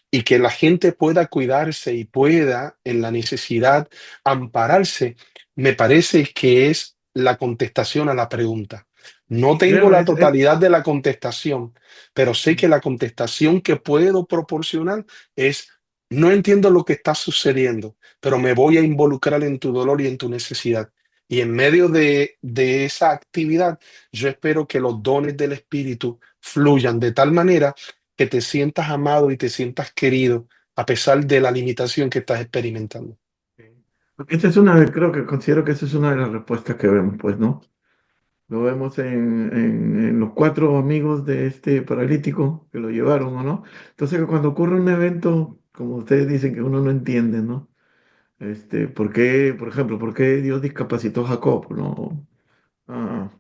y que la gente pueda cuidarse y pueda en la necesidad ampararse, me parece que es la contestación a la pregunta. No y tengo creo la es, totalidad de la contestación, pero sé que la contestación que puedo proporcionar es, no entiendo lo que está sucediendo, pero me voy a involucrar en tu dolor y en tu necesidad. Y en medio de esa actividad, yo espero que los dones del Espíritu fluyan de tal manera que te sientas amado y te sientas querido a pesar de la limitación que estás experimentando. Porque creo que considero que esa es una de las respuestas que vemos, pues, ¿no? Lo vemos en los cuatro amigos de este paralítico que lo llevaron, ¿o no? Entonces, cuando ocurre un evento, como ustedes dicen, que uno no entiende, ¿no? ¿Por qué, por ejemplo, por qué Dios discapacitó a Jacob? ¿No? Ah,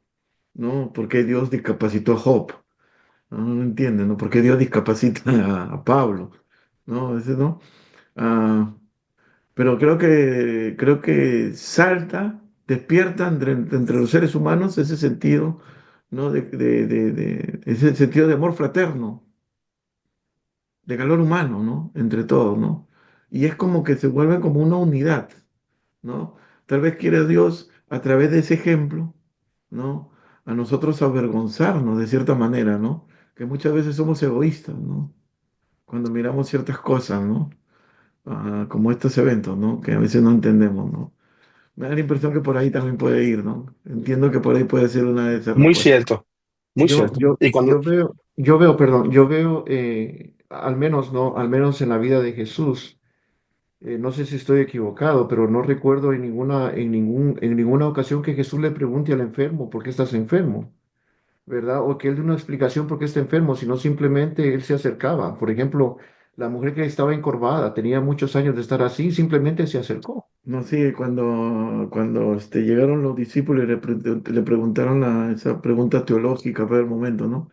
¿no? ¿Por qué Dios discapacitó a Job? No entiende, ¿no? ¿Por qué Dios discapacita a Pablo? ¿No? Ese no. Ah, pero creo que salta, despierta entre los seres humanos ese sentido, ¿no? Ese sentido de amor fraterno, de calor humano, ¿no? Entre todos, ¿no? Y es como que se vuelven como una unidad, ¿no? Tal vez quiere Dios, a través de ese ejemplo, ¿no? A nosotros avergonzarnos de cierta manera, ¿no? Que muchas veces somos egoístas, ¿no? Cuando miramos ciertas cosas, ¿no? Como estos eventos, ¿no? Que a veces no entendemos, ¿no? Me da la impresión que por ahí también puede ir, ¿no? Entiendo que por ahí puede ser una de esas Muy respuestas. cierto, muy cierto. Y cuando, Perdón, yo veo, al menos, ¿no? Al menos en la vida de Jesús, no sé si estoy equivocado, pero no recuerdo en ninguna ocasión que Jesús le pregunte al enfermo, ¿por qué estás enfermo? ¿Verdad? O que él dé una explicación por qué está enfermo, sino simplemente él se acercaba. Por ejemplo, la mujer que estaba encorvada, tenía muchos años de estar así, simplemente se acercó. No, sí, cuando llegaron los discípulos y le preguntaron esa pregunta teológica para el momento, ¿no?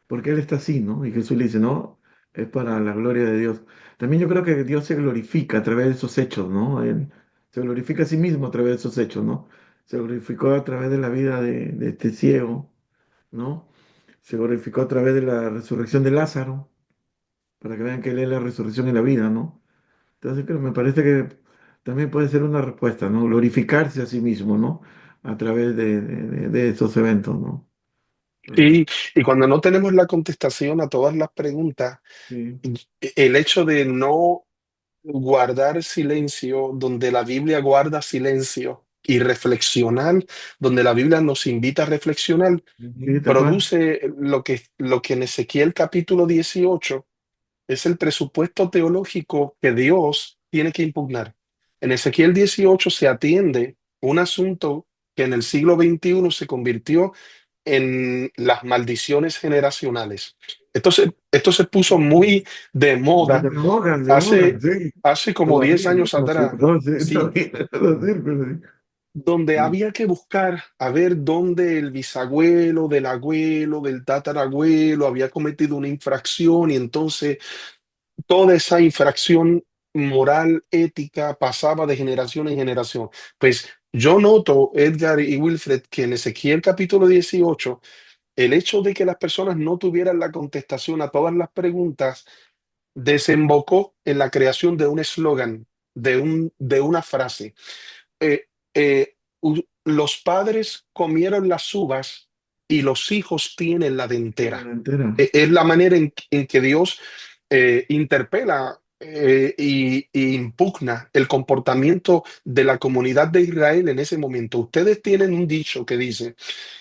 ¿Por qué él está así, no? Y Jesús le dice, no, es para la gloria de Dios. También yo creo que Dios se glorifica a través de esos hechos, ¿no? Él se glorifica a sí mismo a través de esos hechos, ¿no? Se glorificó a través de la vida de este ciego, ¿no? Se glorificó a través de la resurrección de Lázaro, para que vean que Él es la resurrección y la vida, ¿no? Entonces, me parece que también puede ser una respuesta, ¿no? Glorificarse a sí mismo, ¿no? A través de esos eventos, ¿no? Ah, y cuando no tenemos la contestación a todas las preguntas, sí, el hecho de no guardar silencio, donde la Biblia guarda silencio, y reflexionar, donde la Biblia nos invita a reflexionar, sí, tal cual. produce lo que en Ezequiel capítulo 18 es el presupuesto teológico que Dios tiene que impugnar. En Ezequiel 18 se atiende un asunto que en el siglo XXI se convirtió en las maldiciones generacionales. Esto se puso muy de moda De moda, hace, sí. hace como Todavía, 10 años no sé, atrás, no sé, ¿sí? todavía, no sé, pero Donde sí. había que buscar a ver dónde el bisabuelo del abuelo, del tatarabuelo había cometido una infracción y entonces toda esa infracción moral, ética, pasaba de generación en generación. Pues yo noto, Edgar y Wilfred, que en Ezequiel capítulo 18 el hecho de que las personas no tuvieran la contestación a todas las preguntas desembocó en la creación de un eslogan, de una frase. Eh, los padres comieron las uvas y los hijos tienen la dentera. Entera. Es la manera en que Dios interpela y impugna el comportamiento de la comunidad de Israel en ese momento. Ustedes tienen un dicho que dice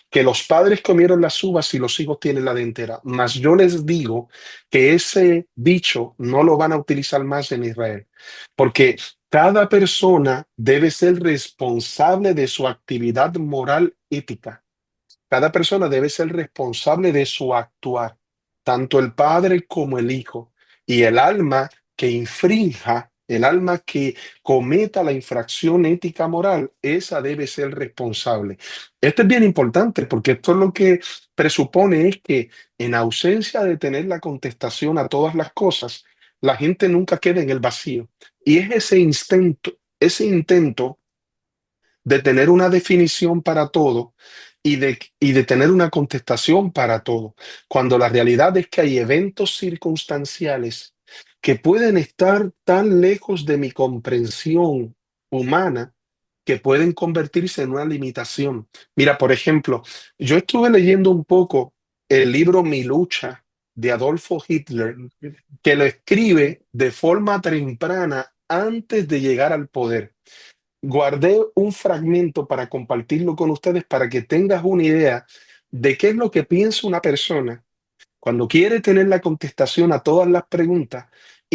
que los padres comieron las uvas y los hijos tienen la dentera, mas yo les digo que ese dicho no lo van a utilizar más en Israel, porque cada persona debe ser responsable de su actividad moral ética. Cada persona debe ser responsable de su actuar, tanto el padre como el hijo. Y el alma que infrinja, el alma que cometa la infracción ética moral, esa debe ser responsable. Esto es bien importante porque esto es lo que presupone es que en ausencia de tener la contestación a todas las cosas, la gente nunca queda en el vacío. Y es ese intento de tener una definición para todo y de tener una contestación para todo, cuando la realidad es que hay eventos circunstanciales que pueden estar tan lejos de mi comprensión humana que pueden convertirse en una limitación. Mira, por ejemplo, yo estuve leyendo un poco el libro Mi lucha de Adolfo Hitler, que lo escribe de forma temprana antes de llegar al poder. Guardé un fragmento para compartirlo con ustedes para que tengas una idea de qué es lo que piensa una persona cuando quiere tener la contestación a todas las preguntas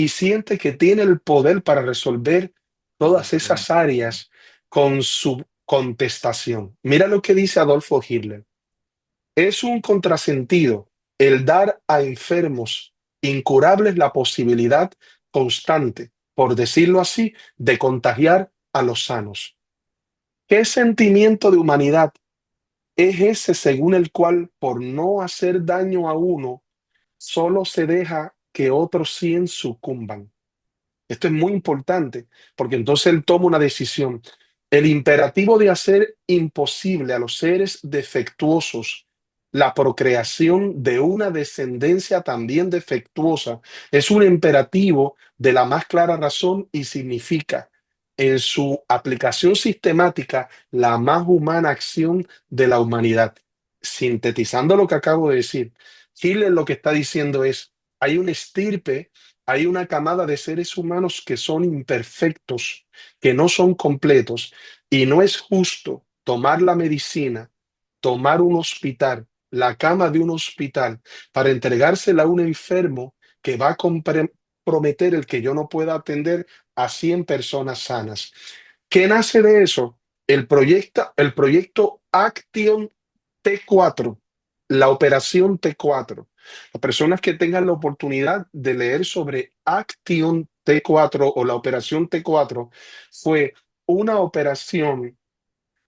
y siente que tiene el poder para resolver todas esas áreas con su contestación. Mira lo que dice Adolfo Hitler. Es un contrasentido el dar a enfermos incurables la posibilidad constante, por decirlo así, de contagiar a los sanos. ¿Qué sentimiento de humanidad es ese según el cual, por no hacer daño a uno, solo se deja que otros 100 sucumban? Esto es muy importante porque entonces él toma una decisión. El imperativo de hacer imposible a los seres defectuosos la procreación de una descendencia también defectuosa es un imperativo de la más clara razón y significa en su aplicación sistemática la más humana acción de la humanidad. Sintetizando lo que acabo de decir, Hitler lo que está diciendo es, hay una estirpe, hay una camada de seres humanos que son imperfectos, que no son completos, y no es justo tomar la medicina, tomar un hospital, la cama de un hospital, para entregársela a un enfermo que va a comprometer el que yo no pueda atender a 100 personas sanas. ¿Qué nace de eso? El proyecto Action T4, la operación T4. Las personas que tengan la oportunidad de leer sobre Action T4 o la operación T4 fue una operación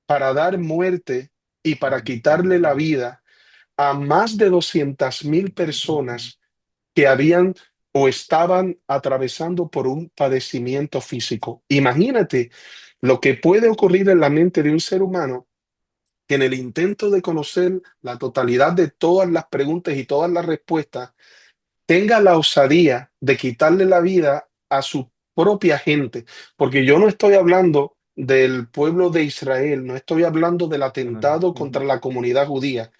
para dar muerte y para quitarle la vida a más de 200.000 personas que habían o estaban atravesando por un padecimiento físico. Imagínate lo que puede ocurrir en la mente de un ser humano que en el intento de conocer la totalidad de todas las preguntas y todas las respuestas, tenga la osadía de quitarle la vida a su propia gente, porque yo no estoy hablando del pueblo de Israel, no estoy hablando del atentado contra la comunidad judía.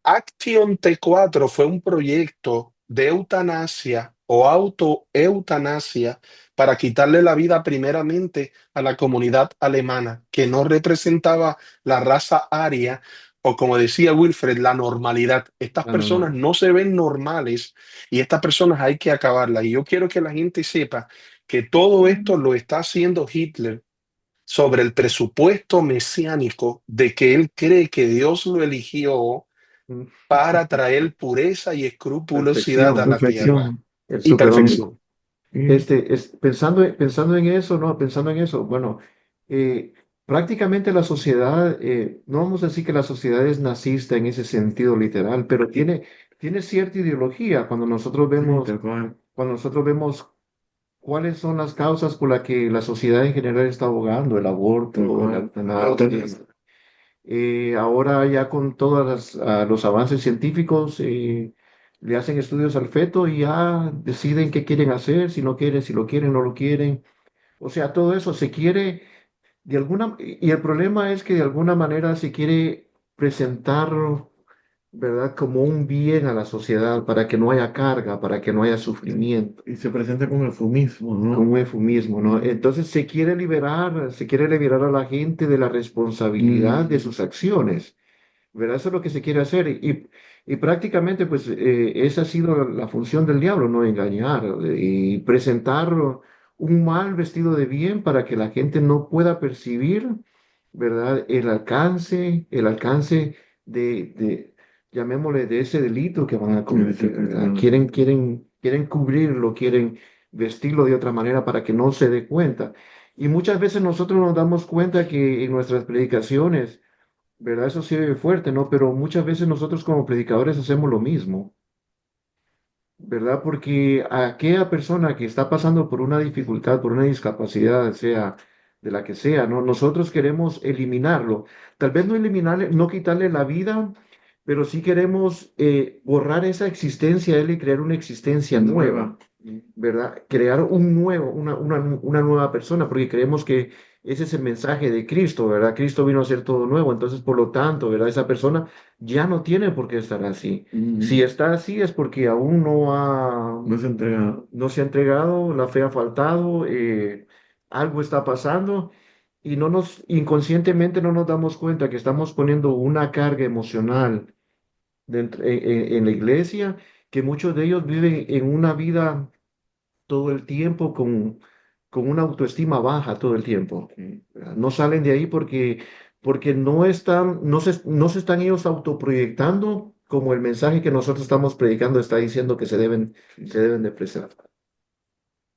Action T4 fue un proyecto de eutanasia o autoeutanasia para quitarle la vida primeramente a la comunidad alemana, que no representaba la raza aria o, como decía Wilfred, la normalidad. Estas La personas normal. no se ven normales y estas personas hay que acabarlas. Y yo quiero que la gente sepa que todo esto lo está haciendo Hitler sobre el presupuesto mesiánico de que él cree que Dios lo eligió para traer pureza y escrupulosidad a Perfección. la tierra Perfección. y Eso, perdón. perfección. Pensando en eso, ¿no? Pensando en eso, bueno, eh, prácticamente la sociedad, no vamos a decir que la sociedad es nazista en ese sentido literal, pero tiene cierta ideología Sí, tal cual. cuando nosotros vemos cuáles son las causas por las que la sociedad en general está abogando, el Tal aborto, la cual. La eutanasia. eutanasia. Ahora ya con todos los avances científicos, le hacen estudios al feto y ya deciden qué quieren hacer, si no quieren, si lo quieren, no lo quieren. O sea, todo eso se quiere y el problema es que de alguna manera se quiere presentar, ¿verdad?, como un bien a la sociedad para que no haya carga, para que no haya sufrimiento, Y se presenta con eufemismo, como ¿no? un eufemismo, ¿no? Entonces se quiere liberar a la gente de la responsabilidad de sus acciones. ¿Verdad? Eso es lo que se quiere hacer y prácticamente pues esa ha sido la función del diablo, ¿no? Engañar y presentar un mal vestido de bien para que la gente no pueda percibir, ¿verdad? El alcance llamémosle, de ese delito que van a cometer, ¿verdad? Quieren cubrirlo, quieren vestirlo de otra manera para que no se dé cuenta. Y muchas veces nosotros nos damos cuenta que en nuestras predicaciones, ¿verdad? Eso sí es fuerte, ¿no? Pero muchas veces nosotros como predicadores hacemos lo mismo, ¿verdad? Porque aquella persona que está pasando por una dificultad, por una discapacidad, sea de la que sea, ¿no? Nosotros queremos eliminarlo. Tal vez no eliminarle, no quitarle la vida, pero sí queremos borrar esa existencia de él y crear una existencia nueva, ¿verdad? Crear una nueva persona, porque creemos que ese es el mensaje de Cristo, ¿verdad? Cristo vino a hacer todo nuevo, entonces por lo tanto, ¿verdad? Esa persona ya no tiene por qué estar así. Si está así es porque aún No se entrega. no se ha entregado, la fe ha faltado, algo está pasando y inconscientemente no nos damos cuenta que estamos poniendo una carga emocional en la iglesia, que muchos de ellos viven en una vida todo el tiempo con una autoestima baja todo el tiempo. No salen de ahí porque no se están ellos autoproyectando como el mensaje que nosotros estamos predicando está diciendo que se deben de expresar.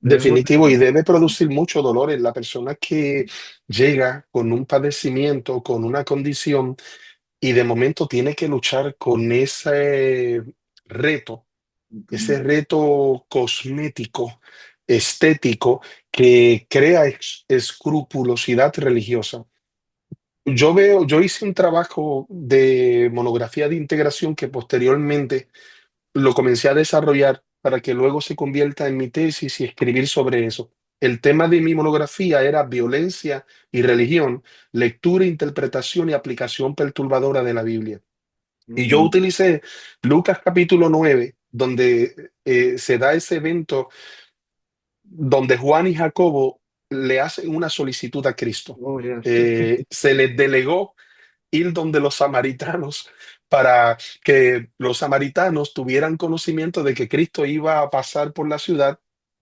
Debemos Definitivo, y debe producir mucho dolor en la persona que llega con un padecimiento, con una condición, y de momento tiene que luchar con reto, ese reto cosmético, estético, que crea escrupulosidad religiosa. Yo hice un trabajo de monografía de integración que posteriormente lo comencé a desarrollar para que luego se convierta en mi tesis y escribir sobre eso. El tema de mi monografía era violencia y religión, lectura, interpretación y aplicación perturbadora de la Biblia. Y yo Ujú. utilicé Lucas capítulo 9, donde se da ese evento donde Juan y Jacobo le hacen una solicitud a Cristo. Oh, yes. Se les delegó ir donde los samaritanos para que los samaritanos tuvieran conocimiento de que Cristo iba a pasar por la ciudad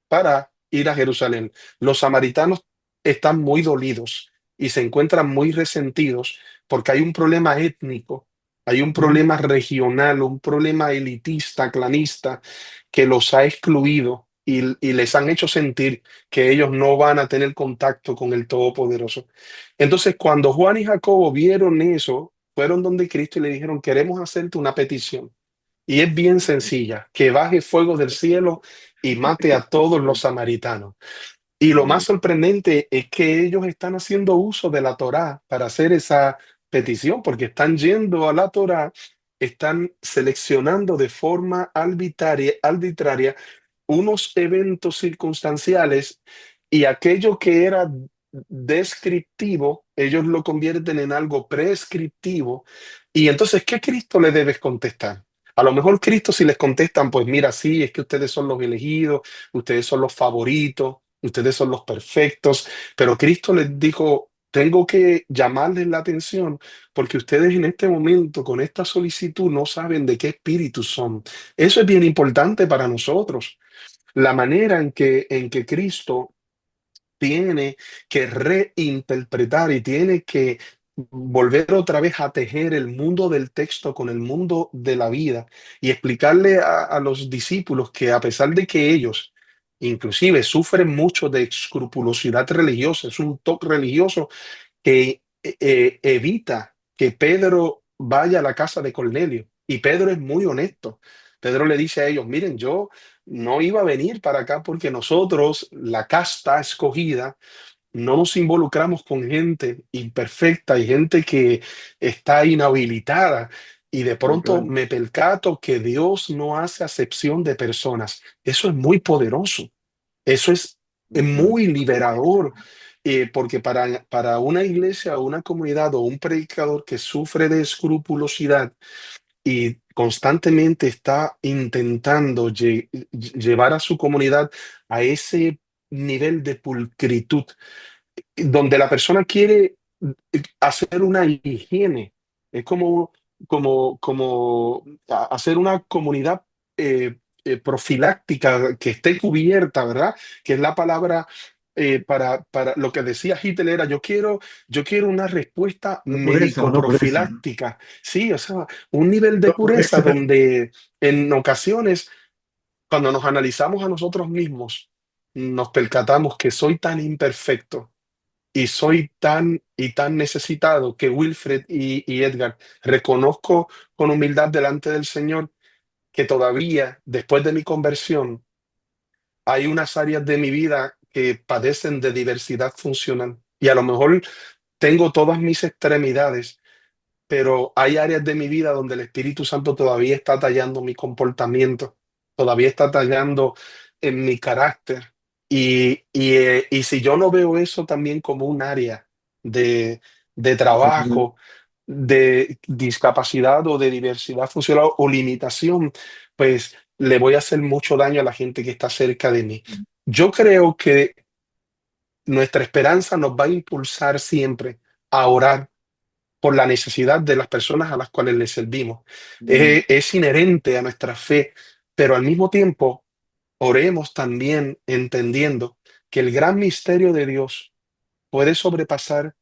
para ir a Jerusalén. Los samaritanos están muy dolidos y se encuentran muy resentidos porque hay un problema étnico, hay un Ujú. problema regional, un problema elitista, clanista, que los ha excluido y les han hecho sentir que ellos no van a tener contacto con el Todopoderoso. Entonces, cuando Juan y Jacobo vieron eso, fueron donde Cristo y le dijeron, queremos hacerte una petición. Y es bien sencilla, que baje fuego del cielo y mate a todos los samaritanos. Y lo más sorprendente es que ellos están haciendo uso de la Torá para hacer esa petición, porque están yendo a la Torá, están seleccionando de forma arbitraria unos eventos circunstanciales, y aquello que era descriptivo, ellos lo convierten en algo prescriptivo. Y entonces, ¿qué Cristo le debes contestar? A lo mejor Cristo, si les contestan, pues mira, sí, es que ustedes son los elegidos, ustedes son los favoritos, ustedes son los perfectos, pero Cristo les dijo, tengo que llamarles la atención porque ustedes en este momento, con esta solicitud, no saben de qué espíritu son. Eso es bien importante para nosotros. La manera en que Cristo tiene que reinterpretar y tiene que volver otra vez a tejer el mundo del texto con el mundo de la vida y explicarle a los discípulos que a pesar de que ellos inclusive sufren mucho de escrupulosidad religiosa, es un toque religioso que evita que Pedro vaya a la casa de Cornelio. Y Pedro es muy honesto. Pedro le dice a ellos, miren, yo no iba a venir para acá porque nosotros, la casta escogida, no nos involucramos con gente imperfecta y gente que está inhabilitada. Y de pronto Claro. me percato que Dios no hace acepción de personas. Eso es muy poderoso. Eso es Ujú. muy liberador, porque para una iglesia o una comunidad o un predicador que sufre de escrupulosidad y constantemente está intentando llevar a su comunidad a ese nivel de pulcritud, donde la persona quiere hacer una higiene, es como hacer una comunidad profiláctica que esté cubierta, ¿verdad? Que es la palabra para lo que decía Hitler era, yo quiero una respuesta Una pureza. médico-profiláctica. Sí, o sea, un nivel de Una pureza pureza. donde en ocasiones, cuando nos analizamos a nosotros mismos, nos percatamos que soy tan imperfecto y soy tan y tan necesitado que Wilfred y Edgar, reconozco con humildad delante del Señor que todavía, después de mi conversión, hay unas áreas de mi vida que padecen de diversidad funcional. Y a lo mejor tengo todas mis extremidades, pero hay áreas de mi vida donde el Espíritu Santo todavía está tallando mi comportamiento, todavía está tallando en mi carácter. Y si yo no veo eso también como un área de, de Ujú. trabajo, de discapacidad o de diversidad funcional o limitación, pues le voy a hacer mucho daño a la gente que está cerca de mí. Yo creo que nuestra esperanza nos va a impulsar siempre a orar por la necesidad de las personas a las cuales le servimos. Ujú. Es inherente a nuestra fe, pero al mismo tiempo oremos también entendiendo que el gran misterio de Dios puede sobrepasar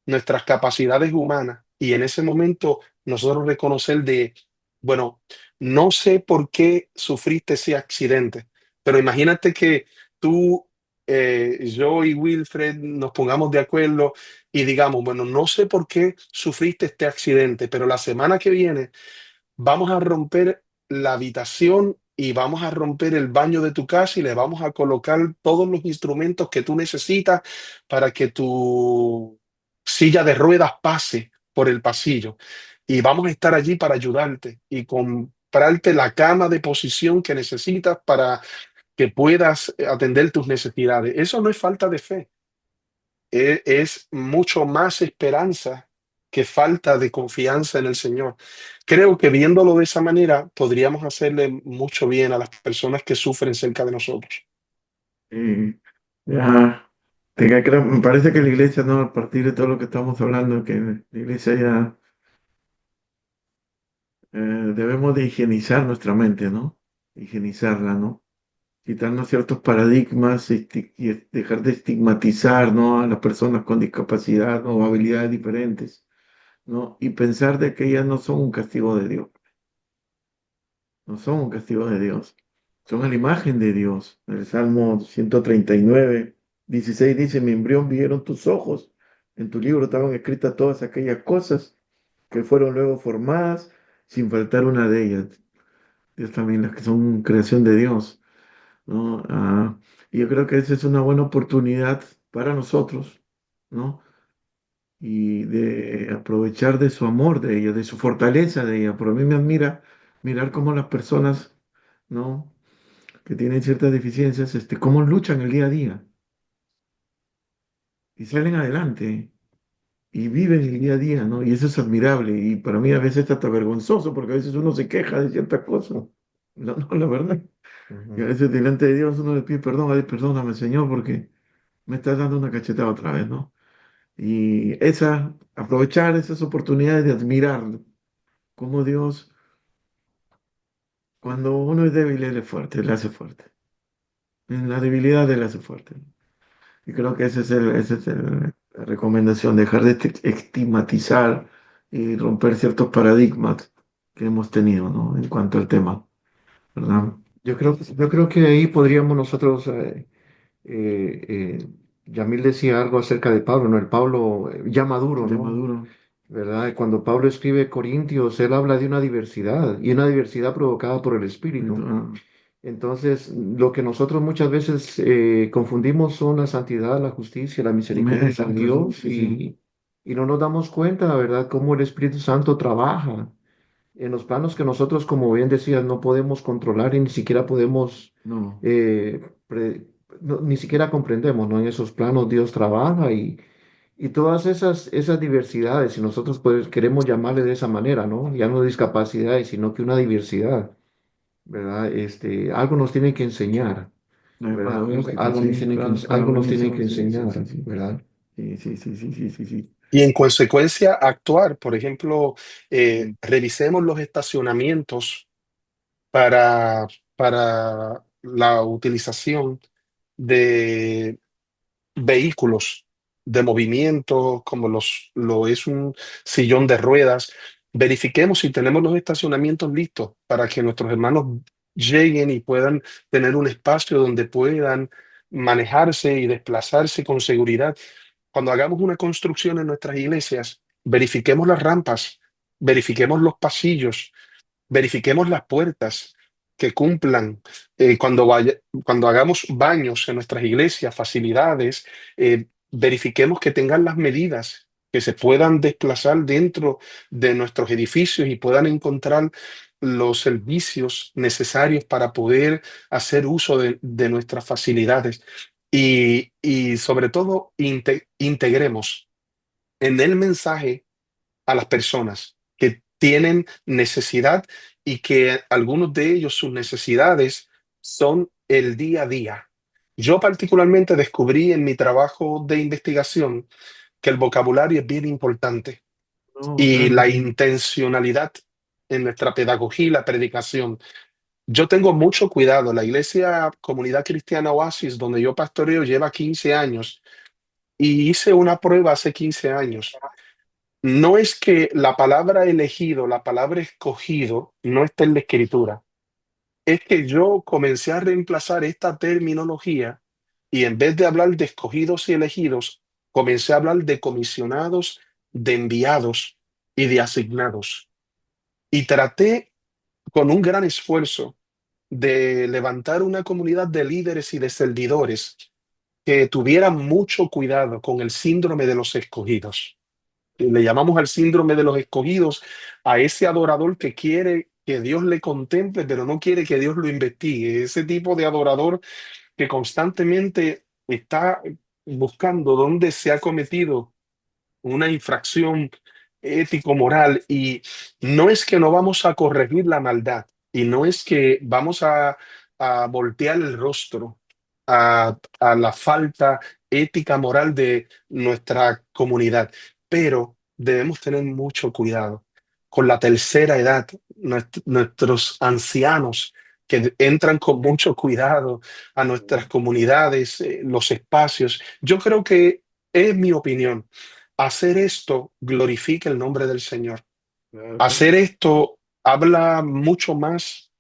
nuestras capacidades humanas y en ese momento nosotros reconocer de, bueno, no sé por qué sufriste ese accidente, pero imagínate que tú, yo y Wilfred nos pongamos de acuerdo y digamos, bueno, no sé por qué sufriste este accidente, pero la semana que viene vamos a romper la habitación y vamos a romper el baño de tu casa y le vamos a colocar todos los instrumentos que tú necesitas para que tu silla de ruedas pase por el pasillo. Y vamos a estar allí para ayudarte y comprarte la cama de posición que necesitas para que puedas atender tus necesidades. Eso no es falta de fe, es mucho más esperanza que falta de confianza en el Señor. Creo que viéndolo de esa manera podríamos hacerle mucho bien a las personas que sufren cerca de nosotros. Y ya, me parece que la iglesia, ¿no? A partir de todo lo que estamos hablando, que la iglesia ya debemos de higienizar nuestra mente, ¿no? Higienizarla, ¿no? Quitarnos ciertos paradigmas y dejar de estigmatizar, ¿no? A las personas con discapacidad o habilidades diferentes, ¿no? Y pensar de que ellas no son un castigo de Dios, no son un castigo de Dios, son a la imagen de Dios. El Salmo 139:16 dice: Mi embrión vieron tus ojos, en tu libro estaban escritas todas aquellas cosas que fueron luego formadas, sin faltar una de ellas. Dios también, las que son creación de Dios, ¿no? Y yo creo que esa es una buena oportunidad para nosotros, ¿no? Y de aprovechar de su amor de ella, de su fortaleza de ella. Pero a mí me admira mirar cómo las personas, ¿no? Que tienen ciertas deficiencias, cómo luchan el día a día y salen adelante y viven el día a día, ¿no? Y eso es admirable y para mí a veces hasta vergonzoso porque a veces uno se queja de ciertas cosas. No, no, la verdad. Y a Ujú. veces delante de Dios uno le pide perdón: ay, perdóname, Señor, porque me estás dando una cachetada otra vez, ¿no? Y aprovechar esas oportunidades de admirar cómo Dios, cuando uno es débil, Él es fuerte, le hace fuerte. En la debilidad, Él hace fuerte. Y creo que la recomendación: dejar de estigmatizar y romper ciertos paradigmas que hemos tenido, ¿no? En cuanto al tema, ¿verdad? Yo creo que ahí podríamos nosotros, Yamil decía algo acerca de Pablo, ¿no? El Pablo ya maduro, De ¿no? Maduro. ¿Verdad? Cuando Pablo escribe Corintios, él habla de una diversidad y una diversidad provocada por el Espíritu. Entonces, lo que nosotros muchas veces confundimos son la santidad, la justicia, la misericordia de Exacto, Dios sí, sí. y no nos damos cuenta, ¿verdad?, cómo el Espíritu Santo trabaja en los planos que nosotros, como bien decías, no podemos controlar y ni siquiera podemos, No, eh, ni siquiera comprendemos, ¿no? En esos planos Dios trabaja y todas esas diversidades, si nosotros pues, queremos llamarle de esa manera, ¿no? Ya no discapacidades, sino que una diversidad, ¿verdad? Algo nos tiene que enseñar, ¿verdad? paradójico, sí, claro, es Algo nos tiene buenísimo, que sí, sí, enseñar, sí, sí. ¿verdad? Sí, sí, sí, sí, sí, sí, sí. Y en consecuencia, actuar. Por ejemplo, Mm. revisemos los estacionamientos para, para la utilización de vehículos de movimiento, como lo es un sillón de ruedas. Verifiquemos si tenemos los estacionamientos listos para que nuestros hermanos lleguen y puedan tener un espacio donde puedan manejarse y desplazarse con seguridad. Cuando hagamos una construcción en nuestras iglesias, verifiquemos las rampas, verifiquemos los pasillos, verifiquemos las puertas que cumplan cuando hagamos baños en nuestras iglesias, facilidades, verifiquemos que tengan las medidas, que se puedan desplazar dentro de nuestros edificios y puedan encontrar los servicios necesarios para poder hacer uso de nuestras facilidades. Y sobre todo, integremos en el mensaje a las personas que tienen necesidad y que algunos de ellos, sus necesidades son el día a día. Yo particularmente descubrí en mi trabajo de investigación que el vocabulario es bien importante No, y claro, la sí. intencionalidad en nuestra pedagogía y la predicación. Yo tengo mucho cuidado. La iglesia Comunidad Cristiana Oasis, donde yo pastoreo, lleva 15 años y hice una prueba hace 15 años. No es que la palabra elegido, la palabra escogido, no está en la escritura. Es que yo comencé a reemplazar esta terminología y en vez de hablar de escogidos y elegidos, comencé a hablar de comisionados, de enviados y de asignados. Y traté con un gran esfuerzo de levantar una comunidad de líderes y de servidores que tuvieran mucho cuidado con el síndrome de los escogidos. Le llamamos al síndrome de los escogidos a ese adorador que quiere que Dios le contemple, pero no quiere que Dios lo investigue. Ese tipo de adorador que constantemente está buscando dónde se ha cometido una infracción ético-moral, y no es que no vamos a corregir la maldad y no es que vamos a voltear el rostro a la falta ética moral de nuestra comunidad, pero debemos tener mucho cuidado con la tercera edad, nuestros ancianos que entran con mucho cuidado a nuestras comunidades, los espacios. Yo creo que es mi opinión. Hacer esto glorifica el nombre del Señor. Claro, claro. Hacer esto habla mucho más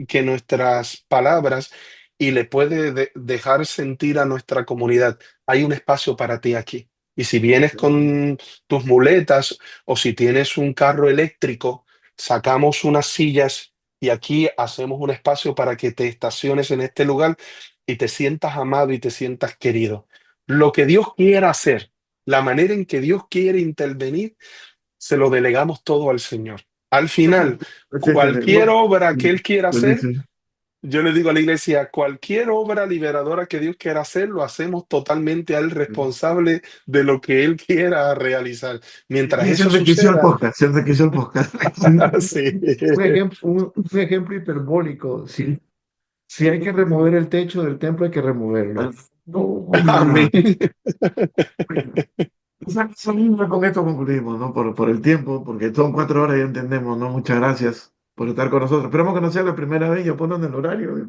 que nuestras palabras y le puede dejar sentir a nuestra comunidad: hay un espacio para ti aquí. Y si vienes con tus muletas o si tienes un carro eléctrico, sacamos unas sillas y aquí hacemos un espacio para que te estaciones en este lugar y te sientas amado y te sientas querido. Lo que Dios quiera hacer, la manera en que Dios quiere intervenir, se lo delegamos todo al Señor. Al final, Sí, sí, cualquier obra que Él quiera pues hacer, dice, yo le digo a la iglesia, cualquier obra liberadora que Dios quiera hacer, lo hacemos totalmente a Él responsable de lo que Él quiera realizar. Mientras y se eso enriqueció el suceda, podcast, se enriqueció el podcast. sí. Un ejemplo hiperbólico. Si hay que remover el techo del templo, hay que removerlo. No, Amén. nada. Con esto concluimos, ¿no? Por el tiempo, porque son 4 horas, ya entendemos, ¿no? Muchas gracias por estar con nosotros. Esperamos que no sea la primera vez, ya ponen el horario.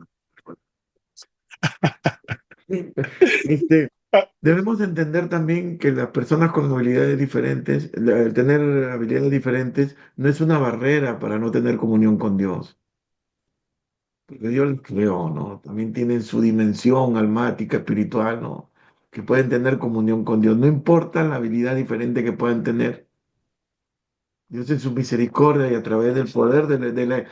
Este, debemos entender también que las personas con habilidades diferentes, el tener habilidades diferentes, no es una barrera para no tener comunión con Dios. Porque Dios los creó, ¿no? También tienen su dimensión almática, espiritual, ¿no? Que pueden tener comunión con Dios. No importa la habilidad diferente que puedan tener. Dios en su misericordia y a través del poder de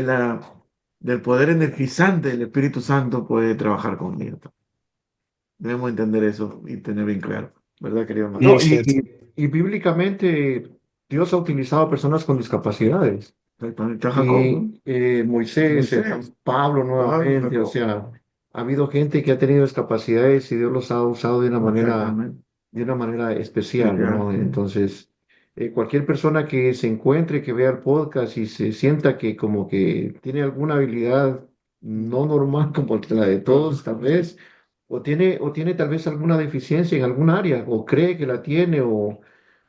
la- del poder energizante del Espíritu Santo puede trabajar conmigo. Debemos entender eso y tener bien claro, ¿verdad, querido hermano? Muy No, cierto. y bíblicamente Dios ha utilizado a personas con discapacidades. Está Jacob, ¿no? Y Moisés, Moisés, Pablo Pablo, nuevamente, o Jacob. sea, ha habido gente que ha tenido discapacidades y Dios los ha usado Exactamente. de una manera especial, Especial, ¿no? sí. Entonces, cualquier persona que se encuentre, que vea el podcast y se sienta que como que tiene alguna habilidad no normal como la de todos, tal vez, o tiene tal vez alguna deficiencia en algún área, o cree que la tiene, o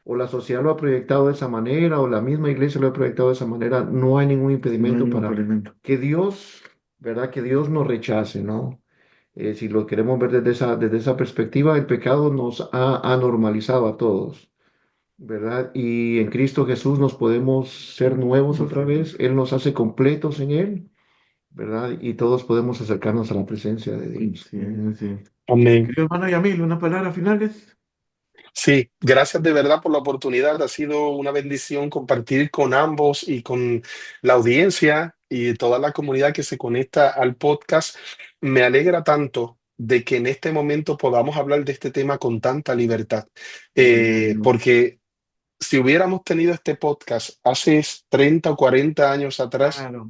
la sociedad lo ha proyectado de esa manera, o la misma iglesia lo ha proyectado de esa manera, no hay ningún No hay impedimento ningún para impedimento. que Dios, ¿verdad? Que Dios nos rechace, ¿no? Si lo queremos ver desde esa perspectiva, el pecado nos ha anormalizado a todos, ¿verdad? Y en Cristo Jesús nos podemos ser nuevos otra vez, Él nos hace completos en Él, ¿verdad? Y todos podemos acercarnos a la presencia de Dios. Sí, sí. Amén. Querido hermano Yamil, unas palabras finales. Sí, gracias de verdad por la oportunidad. Ha sido una bendición compartir con ambos y con la audiencia y toda la comunidad que se conecta al podcast. Me alegra tanto de que en este momento podamos hablar de este tema con tanta libertad. Amén. Porque si hubiéramos tenido este podcast hace 30 o 40 años atrás, Claro.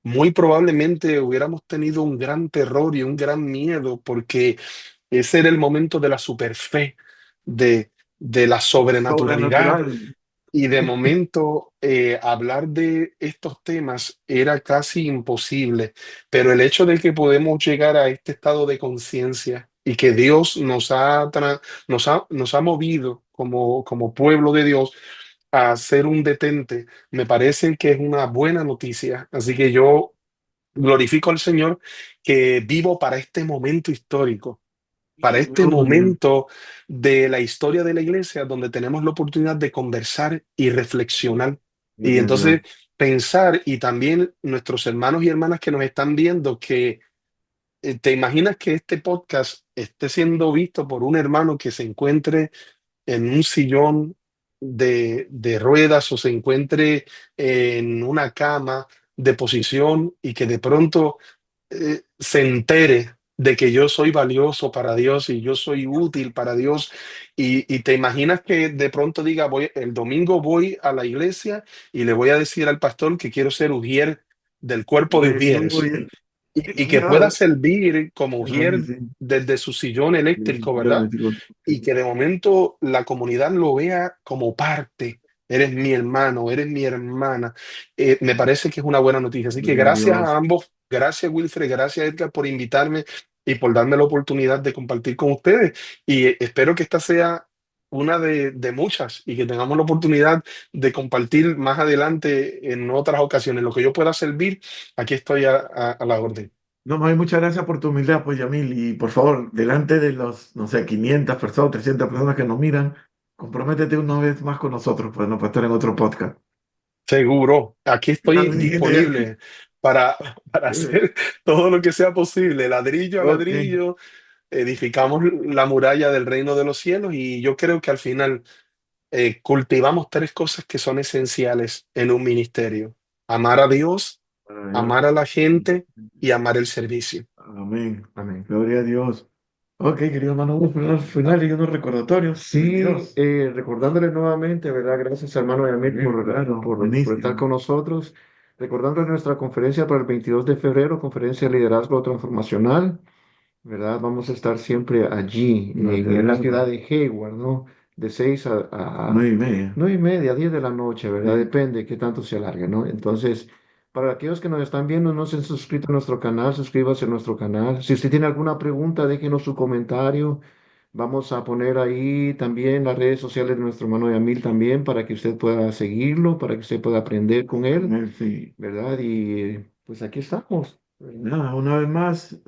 muy probablemente hubiéramos tenido un gran terror y un gran miedo, porque ese era el momento de la superfe, de la sobrenaturalidad. Sobrenatural. Y de momento hablar de estos temas era casi imposible, pero el hecho de que podemos llegar a este estado de conciencia y que Dios nos ha movido como pueblo de Dios a ser un detente, me parece que es una buena noticia. Así que yo glorifico al Señor que vivo para este momento histórico, para este Aleluya. momento de la historia de la iglesia donde tenemos la oportunidad de conversar y reflexionar. Y Gloria a Dios. entonces pensar, y también nuestros hermanos y hermanas que nos están viendo, que te imaginas que este podcast esté siendo visto por un hermano que se encuentre en un sillón de ruedas o se encuentre en una cama de posición y que de pronto se entere de que yo soy valioso para Dios y yo soy útil para Dios y te imaginas que de pronto diga, el domingo voy a la iglesia y le voy a decir al pastor que quiero ser ujier del cuerpo de Muy ujieres bien. y que pueda servir como Ay, ujier sí. desde su sillón eléctrico, ¿verdad? Y que de momento la comunidad lo vea como parte. Eres mi hermano, eres mi hermana. Me parece que es una buena noticia. Así que Gloria a gracias a Dios. ambos, gracias Wilfred, gracias Edgar por invitarme y por darme la oportunidad de compartir con ustedes. Y espero que esta sea una de muchas y que tengamos la oportunidad de compartir más adelante en otras ocasiones. Lo que yo pueda servir, aquí estoy a la orden. No, más bien, muchas gracias por tu humildad, pues, Yamil. Y por favor, delante de los, no sé, 500 personas, 300 personas que nos miran, comprométete una vez más con nosotros, pues, no para estar en otro podcast. Seguro, aquí estoy Genial. disponible para, para hacer todo lo que sea posible, ladrillo a Ok. ladrillo, edificamos la muralla del reino de los cielos y yo creo que al final cultivamos tres cosas que son esenciales en un ministerio: amar a Dios, Para Dios. amar a la gente y amar el servicio. Amén. Amén. Gloria a Dios. Ok, querido hermano, unos finales y unos recordatorios. Sí, Dios. recordándole nuevamente, ¿verdad? Gracias, hermano Yamil, Claro, por estar buenísimo. con nosotros. Recordándole nuestra conferencia para el 22 de febrero, conferencia de liderazgo transformacional, ¿verdad? Vamos a estar siempre allí, Gloria a en la Dios. ciudad de Hayward, ¿no? De 6 a 9:30. 9:30, 10 de la noche, ¿verdad? Sí. Depende qué tanto se alargue, ¿no? Entonces, para aquellos que nos están viendo, no se han suscrito a nuestro canal, suscríbase a nuestro canal. Si usted tiene alguna pregunta, déjenos su comentario. Vamos a poner ahí también las redes sociales de nuestro hermano Yamil también para que usted pueda seguirlo, para que usted pueda aprender con él, Sí. ¿verdad? Y pues aquí estamos. Nada, una vez más,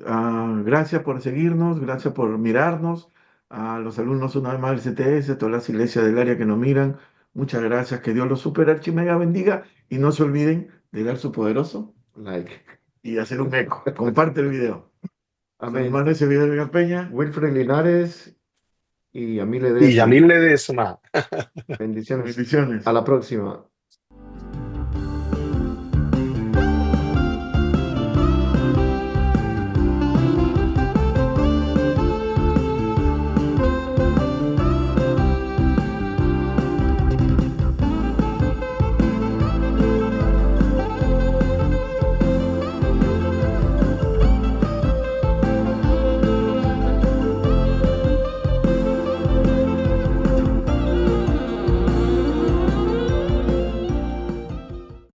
gracias por seguirnos, gracias por mirarnos. A los alumnos, una vez más del CTS, todas las iglesias del área que nos miran, muchas gracias. Que Dios los super archi mega bendiga. Y no se olviden de dar su poderoso Like. y hacer un eco. Comparte el video. Su Amén. hermano ese video de Edgar Peña. Wilfred Linares y Yamil Y a Ledesma. mí le des más. Bendiciones. A Bendiciones. la próxima.